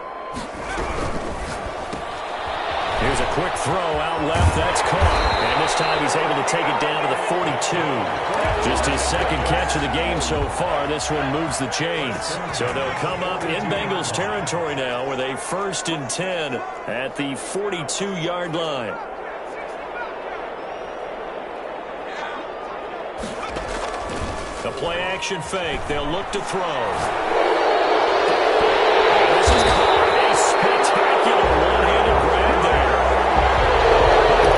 Here's a quick throw out left. That's caught. And this time he's able to take it down to the 42. Just his 2nd catch of the game so far. This one moves the chains. So they'll come up in Bengals territory now with a 1st and 10 at the 42-yard line. The play action fake. They'll look to throw. This is a spectacular one-handed grab there.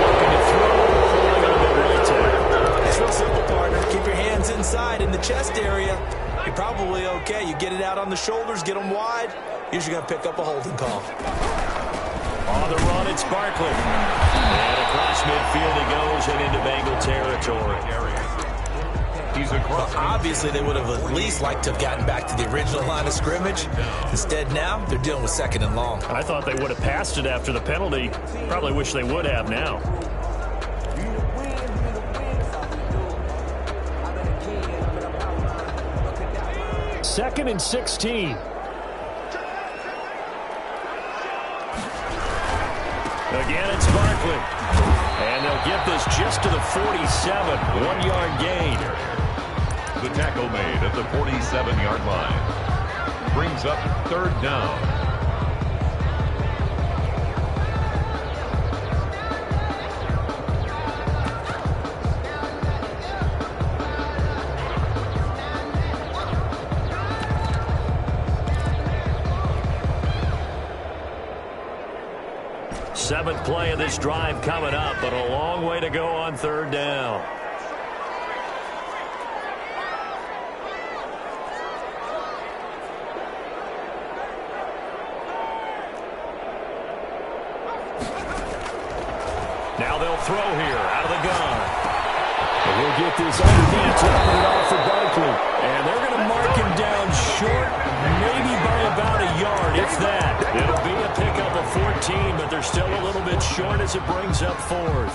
Looking to throw, holding on the right tackle. It's real simple, partner. Keep your hands inside in the chest area. You're probably okay. You get it out on the shoulders, get them wide. Usually going to pick up a holding call. On the run, it's Barkley. And across midfield he goes and into Bengal territory. Well, obviously, they would have at least liked to have gotten back to the original line of scrimmage. Instead, now, they're dealing with 2nd and long. I thought they would have passed it after the penalty. Probably wish they would have now. Second and 16. Again, it's Barkley. And they'll get this just to the 47. 1-yard gain. The tackle made at the 47-yard line. Brings up 3rd down. Seventh play of this drive coming up, but a long way to go on 3rd down. Now they'll throw here out of the gun. And he'll get this underneath to open it off for Barkley. And they're going to mark him down short, maybe by about a yard, if that. It'll be a pickup of 14, but they're still a little bit short as it brings up 4th.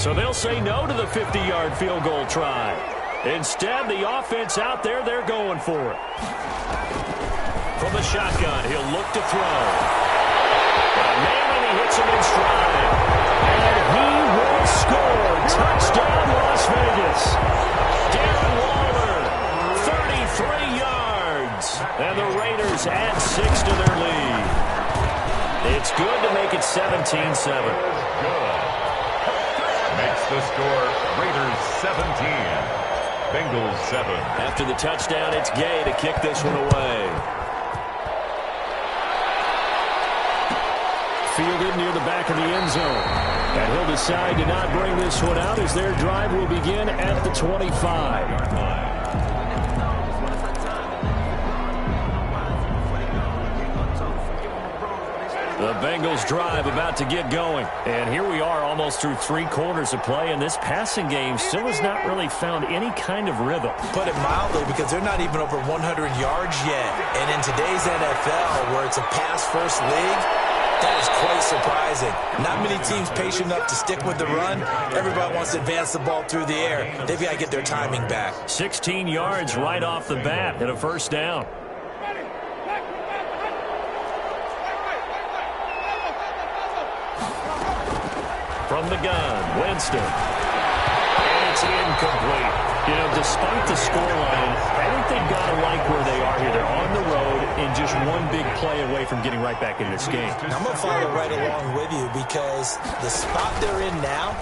So they'll say no to the 50-yard field goal try. Instead, the offense out there, they're going for it. From the shotgun, he'll look to throw. And he hits him in stride. And he will score. Touchdown, Las Vegas. Darren Waller, 33 yards. And the Raiders add 6 to their lead. It's good to make it 17-7. Good. Makes the score Raiders 17, Bengals 7. After the touchdown, it's Gay to kick this one away. Fielded near the back of the end zone. And he'll decide to not bring this one out as their drive will begin at the 25. The Bengals drive about to get going. And here we are almost through 3 quarters of play, and this passing game still has not really found any kind of rhythm. Put it mildly, because they're not even over 100 yards yet. And in today's NFL, where it's a pass-first league, that is quite surprising. Not many teams patient enough to stick with the run. Everybody wants to advance the ball through the air. They've got to get their timing back. 16 yards right off the bat and a first down. From the gun, Winston. And it's incomplete. You know, despite the scoreline, I think they've got to like where they are here. They're on the road and just one big play away from getting right back in this game. I'm going to follow right along with you because the spot they're in now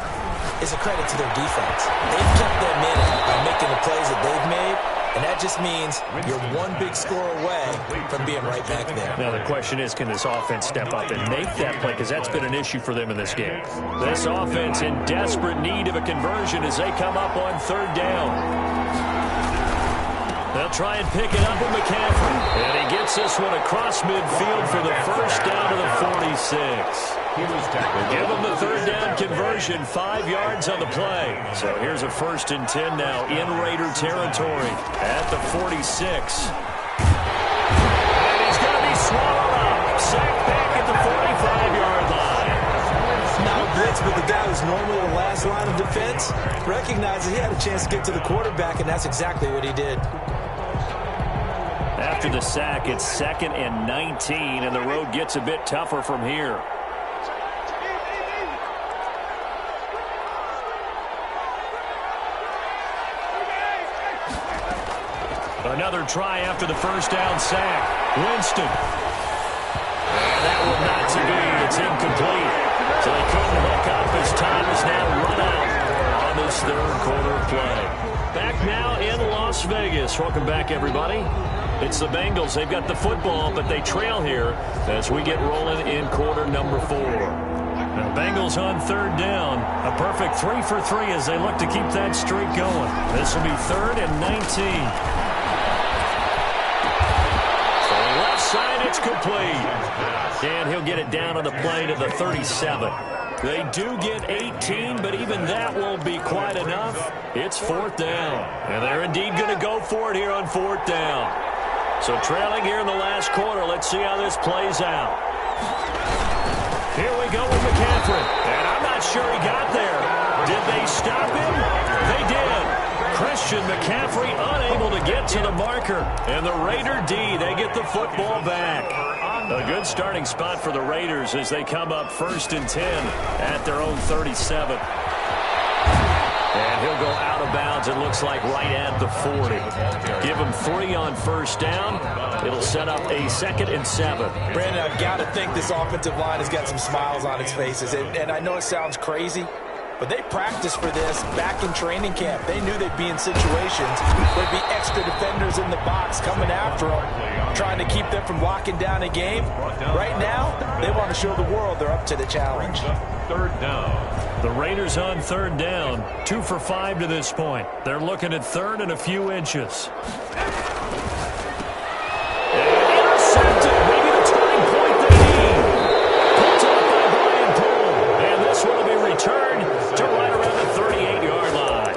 is a credit to their defense. They've kept them in it by making the plays that they've made. And that just means you're one big score away from being right back there. Now the question is, can this offense step up and make that play? Because that's been an issue for them in this game. This offense in desperate need of a conversion as they come up on 3rd down. They'll try and pick it up with McCaffrey. And he gets this one across midfield for the first down to the 46. Give him the 3rd down conversion, 5 yards on the play. So here's a 1st and 10 now in Raider territory at the 46. And he's going to be swallowed up. Sacked back at the 45-yard line. Now blitz with the guy who's normally the last line of defense. Recognizing he had a chance to get to the quarterback, and that's exactly what he did. After the sack, it's 2nd and 19, and the road gets a bit tougher from here. Another try after the first down sack. Winston. And that one not to be. It's incomplete. So they couldn't hook up as time is now run out on this 3rd quarter of play. Back now in Las Vegas. Welcome back, everybody. It's the Bengals. They've got the football, but they trail here as we get rolling in quarter number 4. Now, Bengals on 3rd down. A perfect 3 for 3 as they look to keep that streak going. This will be 3rd and 19. Side, it's complete. And he'll get it down on the play to the 37. They do get 18, but even that won't be quite enough. It's 4th down. And they're indeed going to go for it here on 4th down. So trailing here in the last quarter. Let's see how this plays out. Here we go with McCaffrey. And I'm not sure he got there. Did they stop him? They did. Christian McCaffrey unable to get to the marker. And the Raider D, they get the football back. A good starting spot for the Raiders as they come up 1st and 10 at their own 37. And he'll go out of bounds, it looks like, right at the 40. Give him 3 on 1st down. It'll set up a 2nd and 7. Brandon, I've got to think this offensive line has got some smiles on its faces. And I know it sounds crazy, but they practiced for this back in training camp. They knew they'd be in situations where there'd be extra defenders in the box coming after them, trying to keep them from locking down a game. Right now, they want to show the world they're up to the challenge. 3rd down. The Raiders on 3rd down, 2 for 5 to this point. They're looking at 3rd and a few inches. Intercepted, maybe the turning point they need. Pulled up by Brian Poole. And this one will be returned to right around the 38-yard line.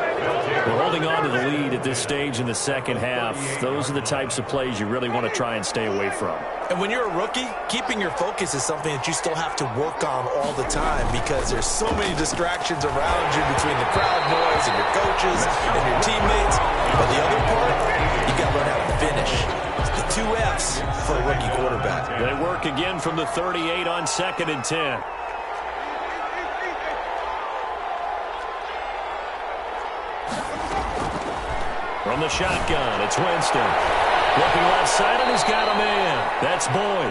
We're holding on to the lead at this stage in the 2nd half. Those are the types of plays you really want to try and stay away from. And when you're a rookie, keeping your focus is something that you still have to work on all the time because there's so many distractions around you between the crowd noise and your coaches and your teammates. But the other part, you got to learn how to finish. It's the 2 F's for a rookie quarterback. They work again from the 38 on 2nd and 10. From the shotgun, it's Winston. Looking left side, and he's got a man. That's Boyd.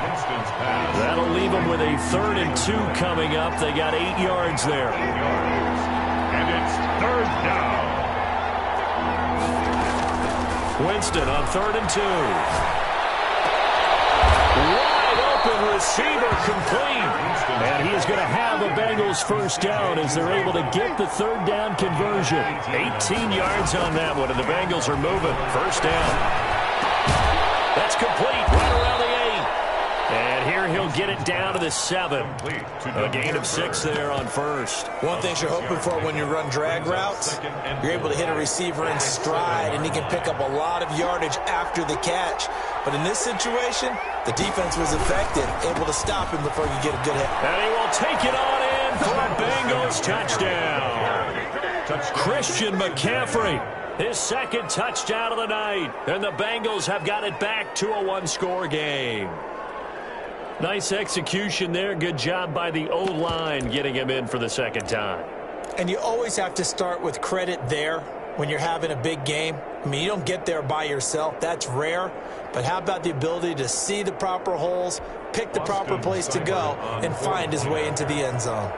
That'll leave him with a 3rd and 2 coming up. They got 8 yards there. And it's 3rd down. Winston on 3rd and 2. Wide open receiver complete. And he is going to have a Bengals first down as they're able to get the 3rd down conversion. 18 yards on that one, and the Bengals are moving. First down. That's complete right around the 8. And here he'll get it down to the 7. A gain of 6 there on first. One thing you're hoping for when you run drag routes, you're able to hit a receiver in stride, and he can pick up a lot of yardage after the catch. But in this situation, the defense was effective, able to stop him before you get a good hit. And he will take it on in for a Bengals touchdown. Christian McCaffrey. His 2nd touchdown of the night. And the Bengals have got it back to a 1-score game. Nice execution there. Good job by the O-line getting him in for the 2nd time. And you always have to start with credit there when you're having a big game. I mean, you don't get there by yourself. That's rare. But how about the ability to see the proper holes, pick the proper place to go, and find his way into the end zone?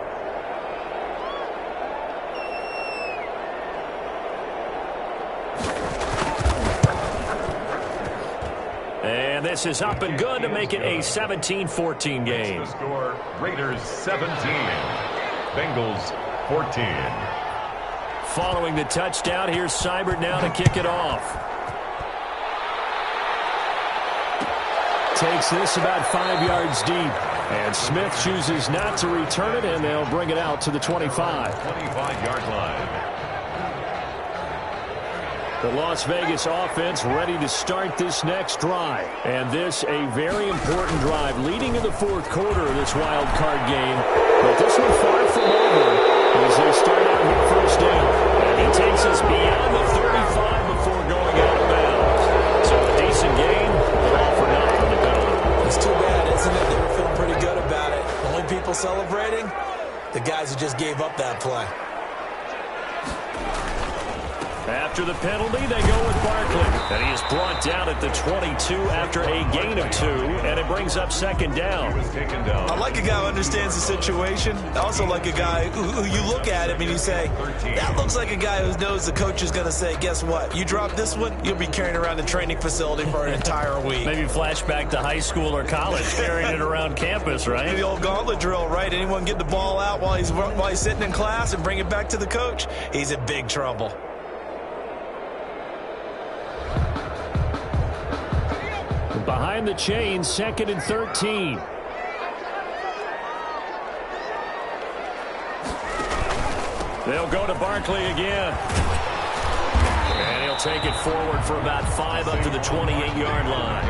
And this is up and good to make it a 17-14 game. The score, Raiders 17, Bengals 14. Following the touchdown, here's Seibert now to kick it off. Takes this about 5 yards deep. And Smith chooses not to return it, and they'll bring it out to the 25. 25-yard line. The Las Vegas offense ready to start this next drive. And this a very important drive leading in the 4th quarter of this wild card game. But this one far from over as they start out with first down. And he takes us beyond the 35 before going out of bounds. So a decent game, all for nothing on the penalty. It's too bad, isn't it? They were feeling pretty good about it. Only people celebrating, the guys who just gave up that play. After the penalty, they go with Barkley. And he is brought down at the 22 after a gain of 2, and it brings up 2nd down. I like a guy who understands the situation. I also like a guy who you look at him and you say, that looks like a guy who knows the coach is going to say, guess what? You drop this one, you'll be carrying around the training facility for an entire week. Maybe flashback to high school or college, carrying it around campus, right? The old gauntlet drill, right? Anyone get the ball out while he's sitting in class and bring it back to the coach, he's in big trouble. Behind the chains, 2nd and 13. They'll go to Barkley again. And he'll take it forward for about 5 up to the 28-yard line.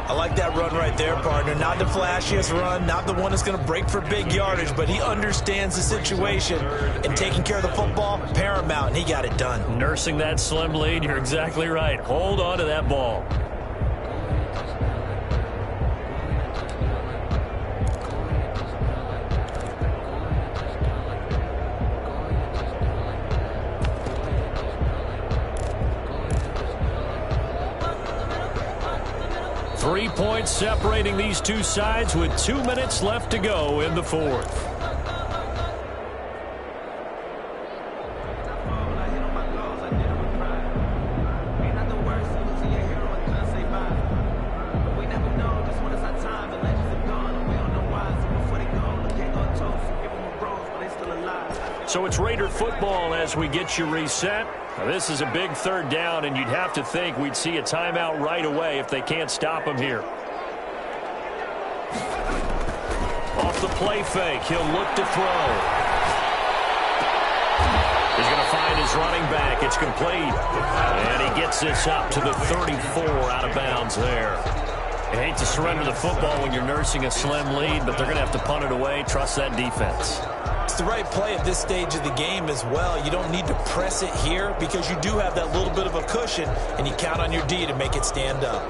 I like that run right there, partner. Not the flashiest run, not the one that's going to break for big yardage, but he understands the situation, and taking care of the football, paramount, and he got it done. Nursing that slim lead, you're exactly right. Hold on to that ball. Three points separating these two sides with 2 minutes left to go in the 4th. So it's Raider football as we get you reset. Now this is a big 3rd down, and you'd have to think we'd see a timeout right away if they can't stop him here. Off the play fake, he'll look to throw. He's going to find his running back. It's complete. And he gets this up to the 34 out of bounds there. You hate to surrender the football when you're nursing a slim lead, but they're going to have to punt it away. Trust that defense. It's the right play at this stage of the game as well. You don't need to press it here because you do have that little bit of a cushion, and you count on your D to make it stand up.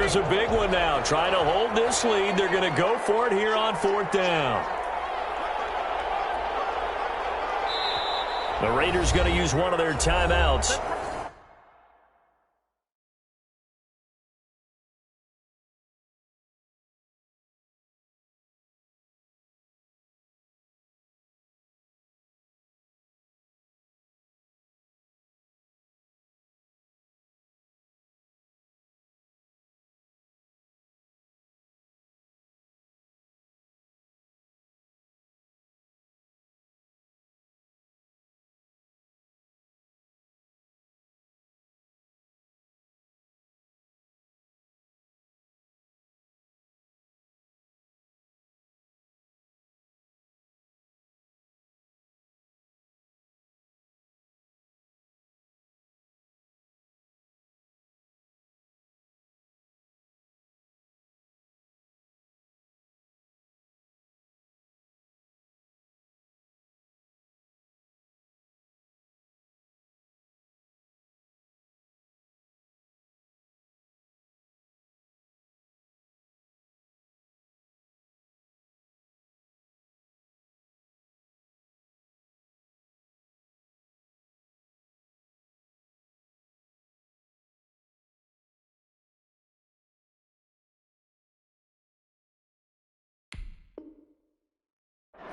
Here's a big one now. Trying to hold this lead. They're going to go for it here on 4th down. The Raiders going to use one of their timeouts.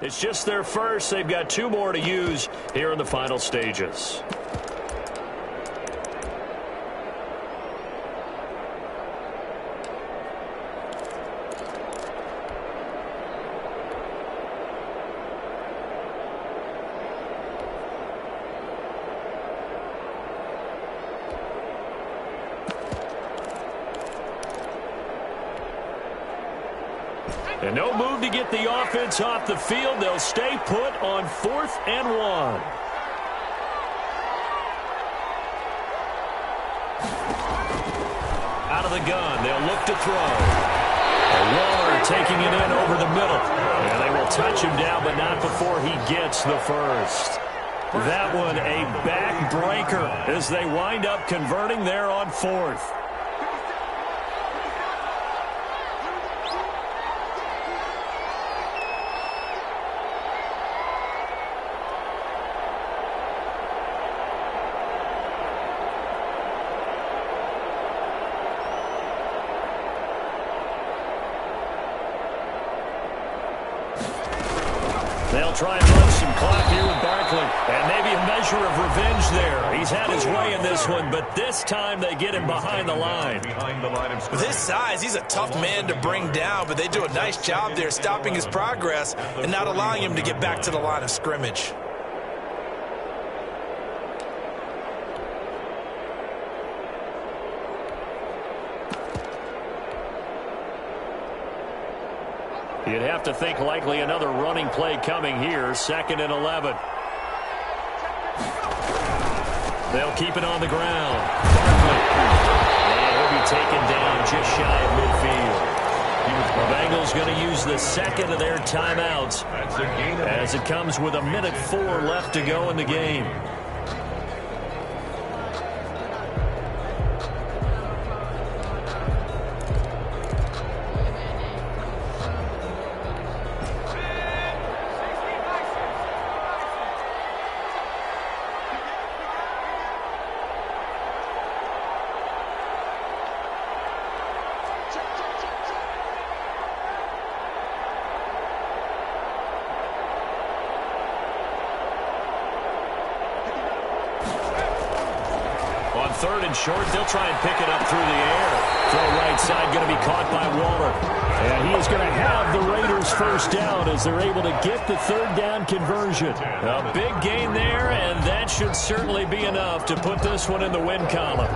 It's just their first. They've got 2 more to use here in the final stages. And no move to get the offense off the field. They'll stay put on 4th and 1. Out of the gun, they'll look to throw. Waller taking it in over the middle. And they will touch him down, but not before he gets the first. That one a backbreaker as they wind up converting there on 4th. They'll try and run some clock here with Barkley. And maybe a measure of revenge there. He's had his way in this one, but this time they get him behind the line. With his size, he's a tough man to bring down, but they do a nice job there stopping his progress and not allowing him to get back to the line of scrimmage. You'd have to think likely another running play coming here. 2nd and 11. They'll keep it on the ground. Barkley. And he'll be taken down just shy of midfield. The Bengals going to use the 2nd of their timeouts as it comes with 1:04 left to go in the game. On 3rd and short, they'll try and pick it up through the air. Throw right side going to be caught by Waller. And he is going to have the Raiders first down as they're able to get the 3rd down conversion. A big gain there, and that should certainly be enough to put this one in the win column.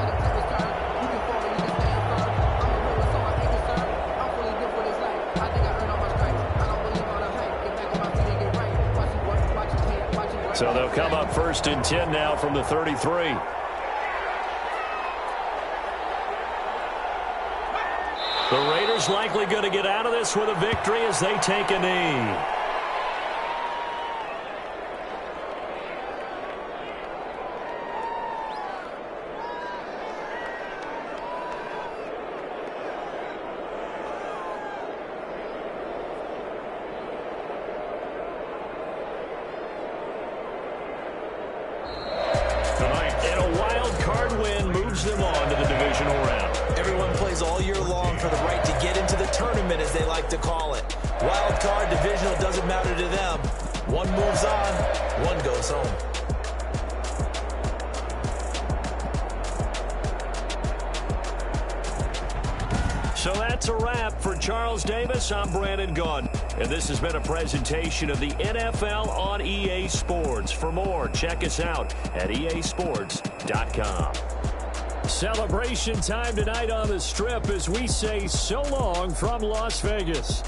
So they'll come up 1st and 10 now from the 33. The Raiders likely going to get out of this with a victory as they take a knee. urge them on to the divisional round. Everyone plays all year long for the right to get into the tournament, as they like to call it. Wild card, divisional, doesn't matter to them. One moves on, one goes home. So that's a wrap for Charles Davis. I'm Brandon Gaudin, and this has been a presentation of the NFL on EA Sports. For more, check us out at easports.com. Celebration time tonight on the Strip as we say so long from Las Vegas.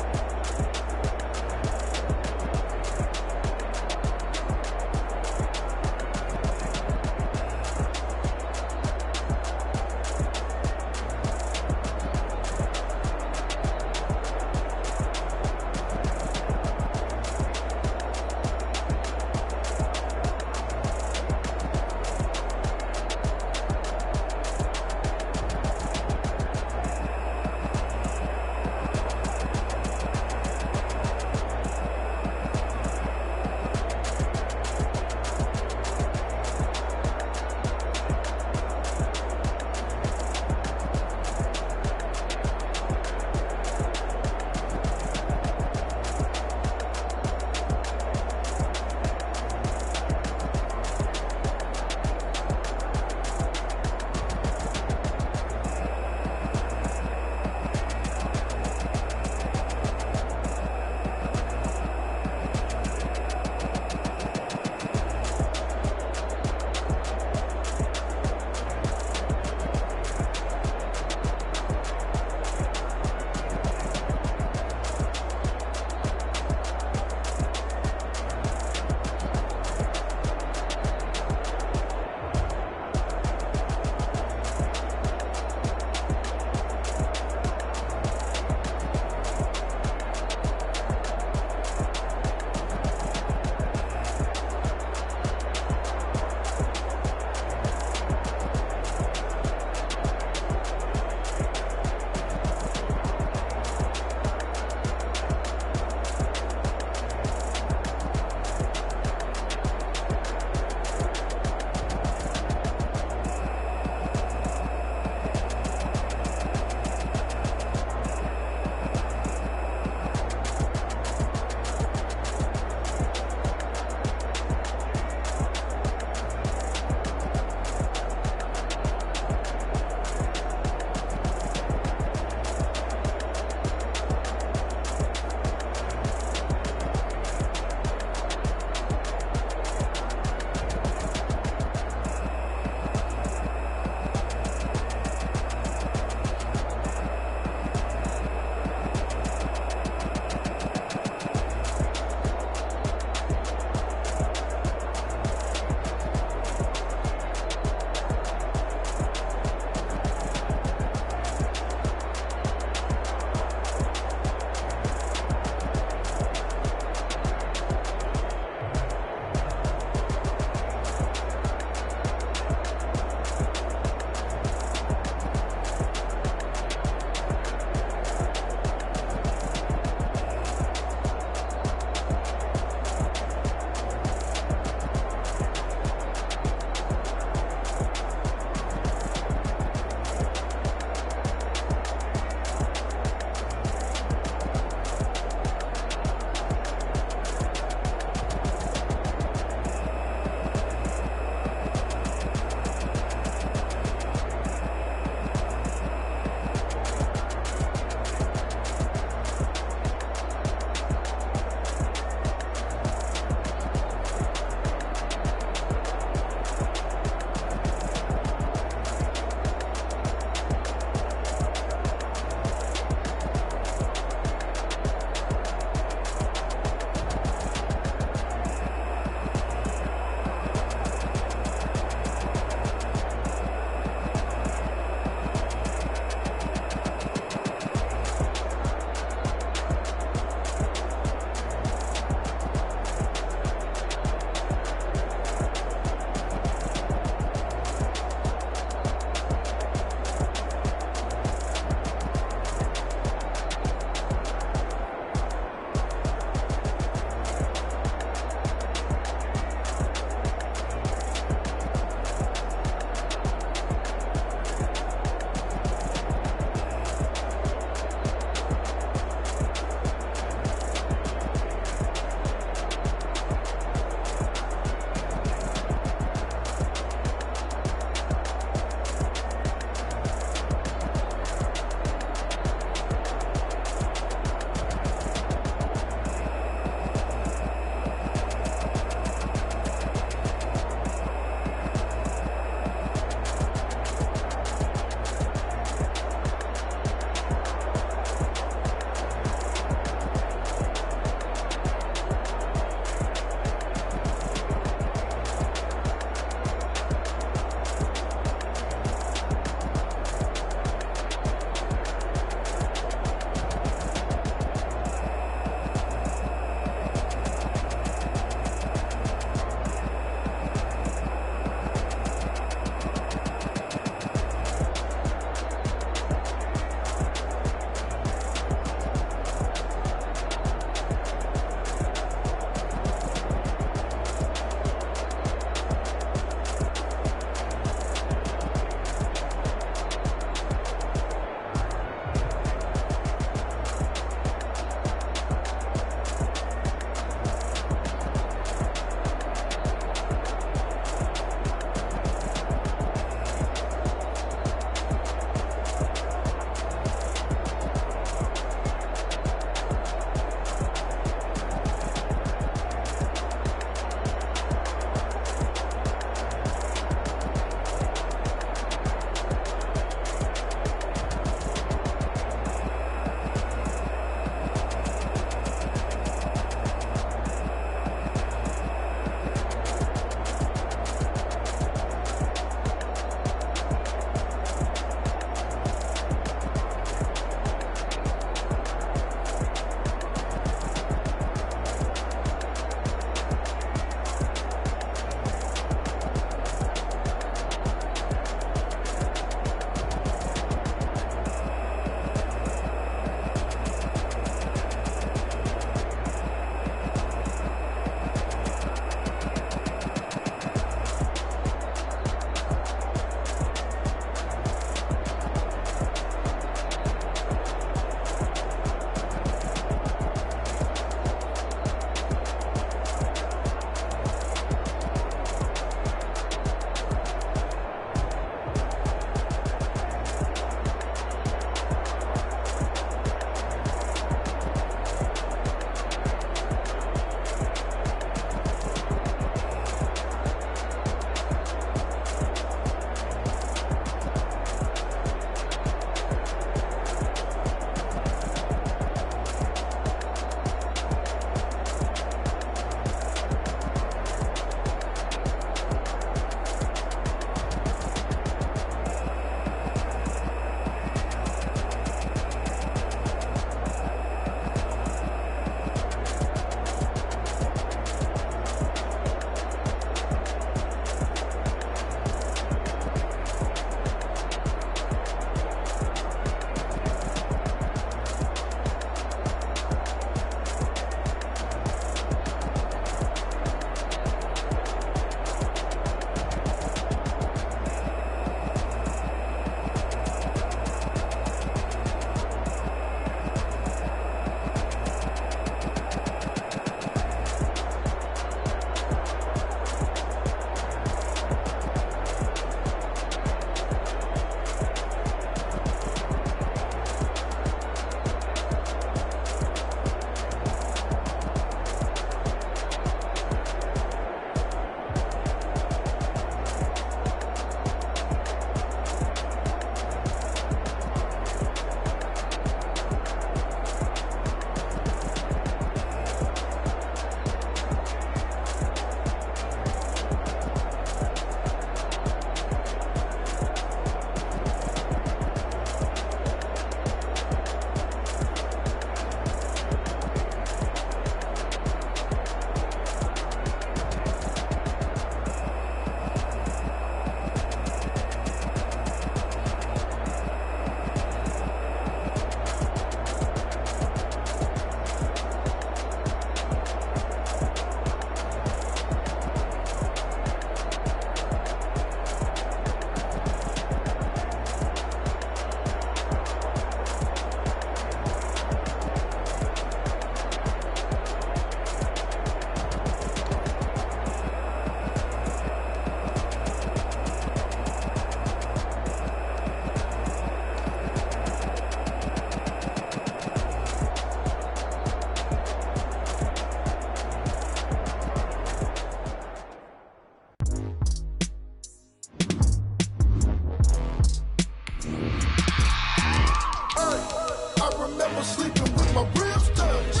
remember sleeping with my ribs touched.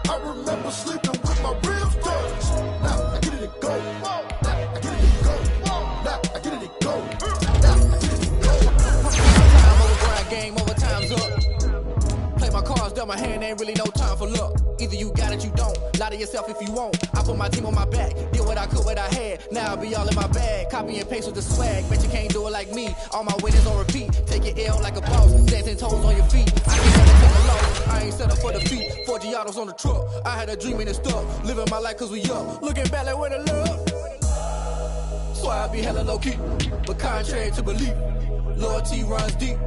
I remember sleeping with my ribs touched. Now I get it to go. Now I get it to go. Now I get it to go. Now I get it to go. Time over grind game, overtime's up. Play my cards, dealt my hand, ain't really no time for luck. Either you got it, you don't. Lie to yourself if you won't. I put my team on my back, did what I could, what I had. Now I be all in my bag, copy and paste with the swag. Bet you can't do it like me. All my winners on repeat. Take your L like a boss, dancing toes on your feet. I can never take a loss. I ain't set up for defeat. 4 Giottos on the truck. I had a dream and it stuck. Living my life cause we up. Looking back like where the love. So I be hella low key, but contrary to belief, loyalty runs deep.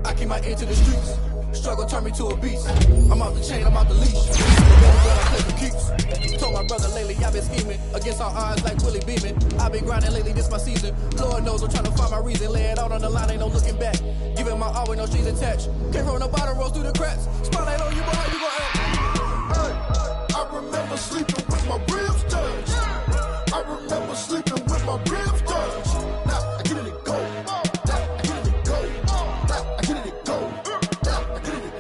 I keep my ear to the streets. Struggle turned me to a beast. I'm off the chain, I'm off the leash. The better girl I play for keeps. Told my brother lately I've been scheming against all odds like Willie Beeman. I've been grinding lately, this my season. Lord knows I'm trying to find my reason. Lay it out on the line, ain't no looking back. Giving my all with no strings attached. Came from the bottom, rose through the cracks. Spotlight on you, boy, how you gon' act? Hey, I remember sleeping with my ribs touched. I remember sleeping with my ribs touched. Now I get it to go. Now I get it to go. Now I get it to go.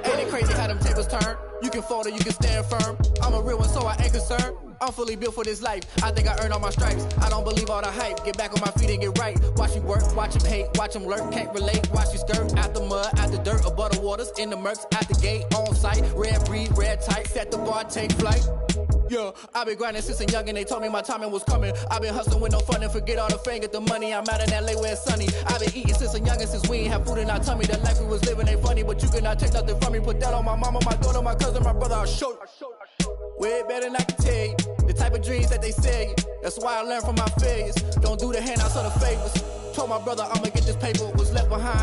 Ain't it crazy how them tables turn? You can fold or you can stand firm. I'm a real one, so I ain't concerned. I'm fully built for this life. I think I earned all my stripes. I don't believe all the hype. Get back on my feet and get right. Watch you work, watch him hate, watch him lurk. Can't relate, watch you skirt. Out the mud, out the dirt, above the waters, in the murks, out the gate, on site. Red breed, red tight, set the bar, take flight. Yeah, I been grinding since a youngin', they told me my timing was coming. I been hustling with no fun and forget all the fame, get the money. I'm out in LA where it's sunny. I been eating since a youngin', since we ain't have food in our tummy. The life we was living ain't funny, but you cannot take nothing from me. Put that on my mama, my daughter, my cousin, my brother, I'll show you. Way better than I can tell you. The type of dreams that they sell you. That's why I learned from my failures. Don't do the handouts or the favors. Told my brother I'ma get this paper, was left behind.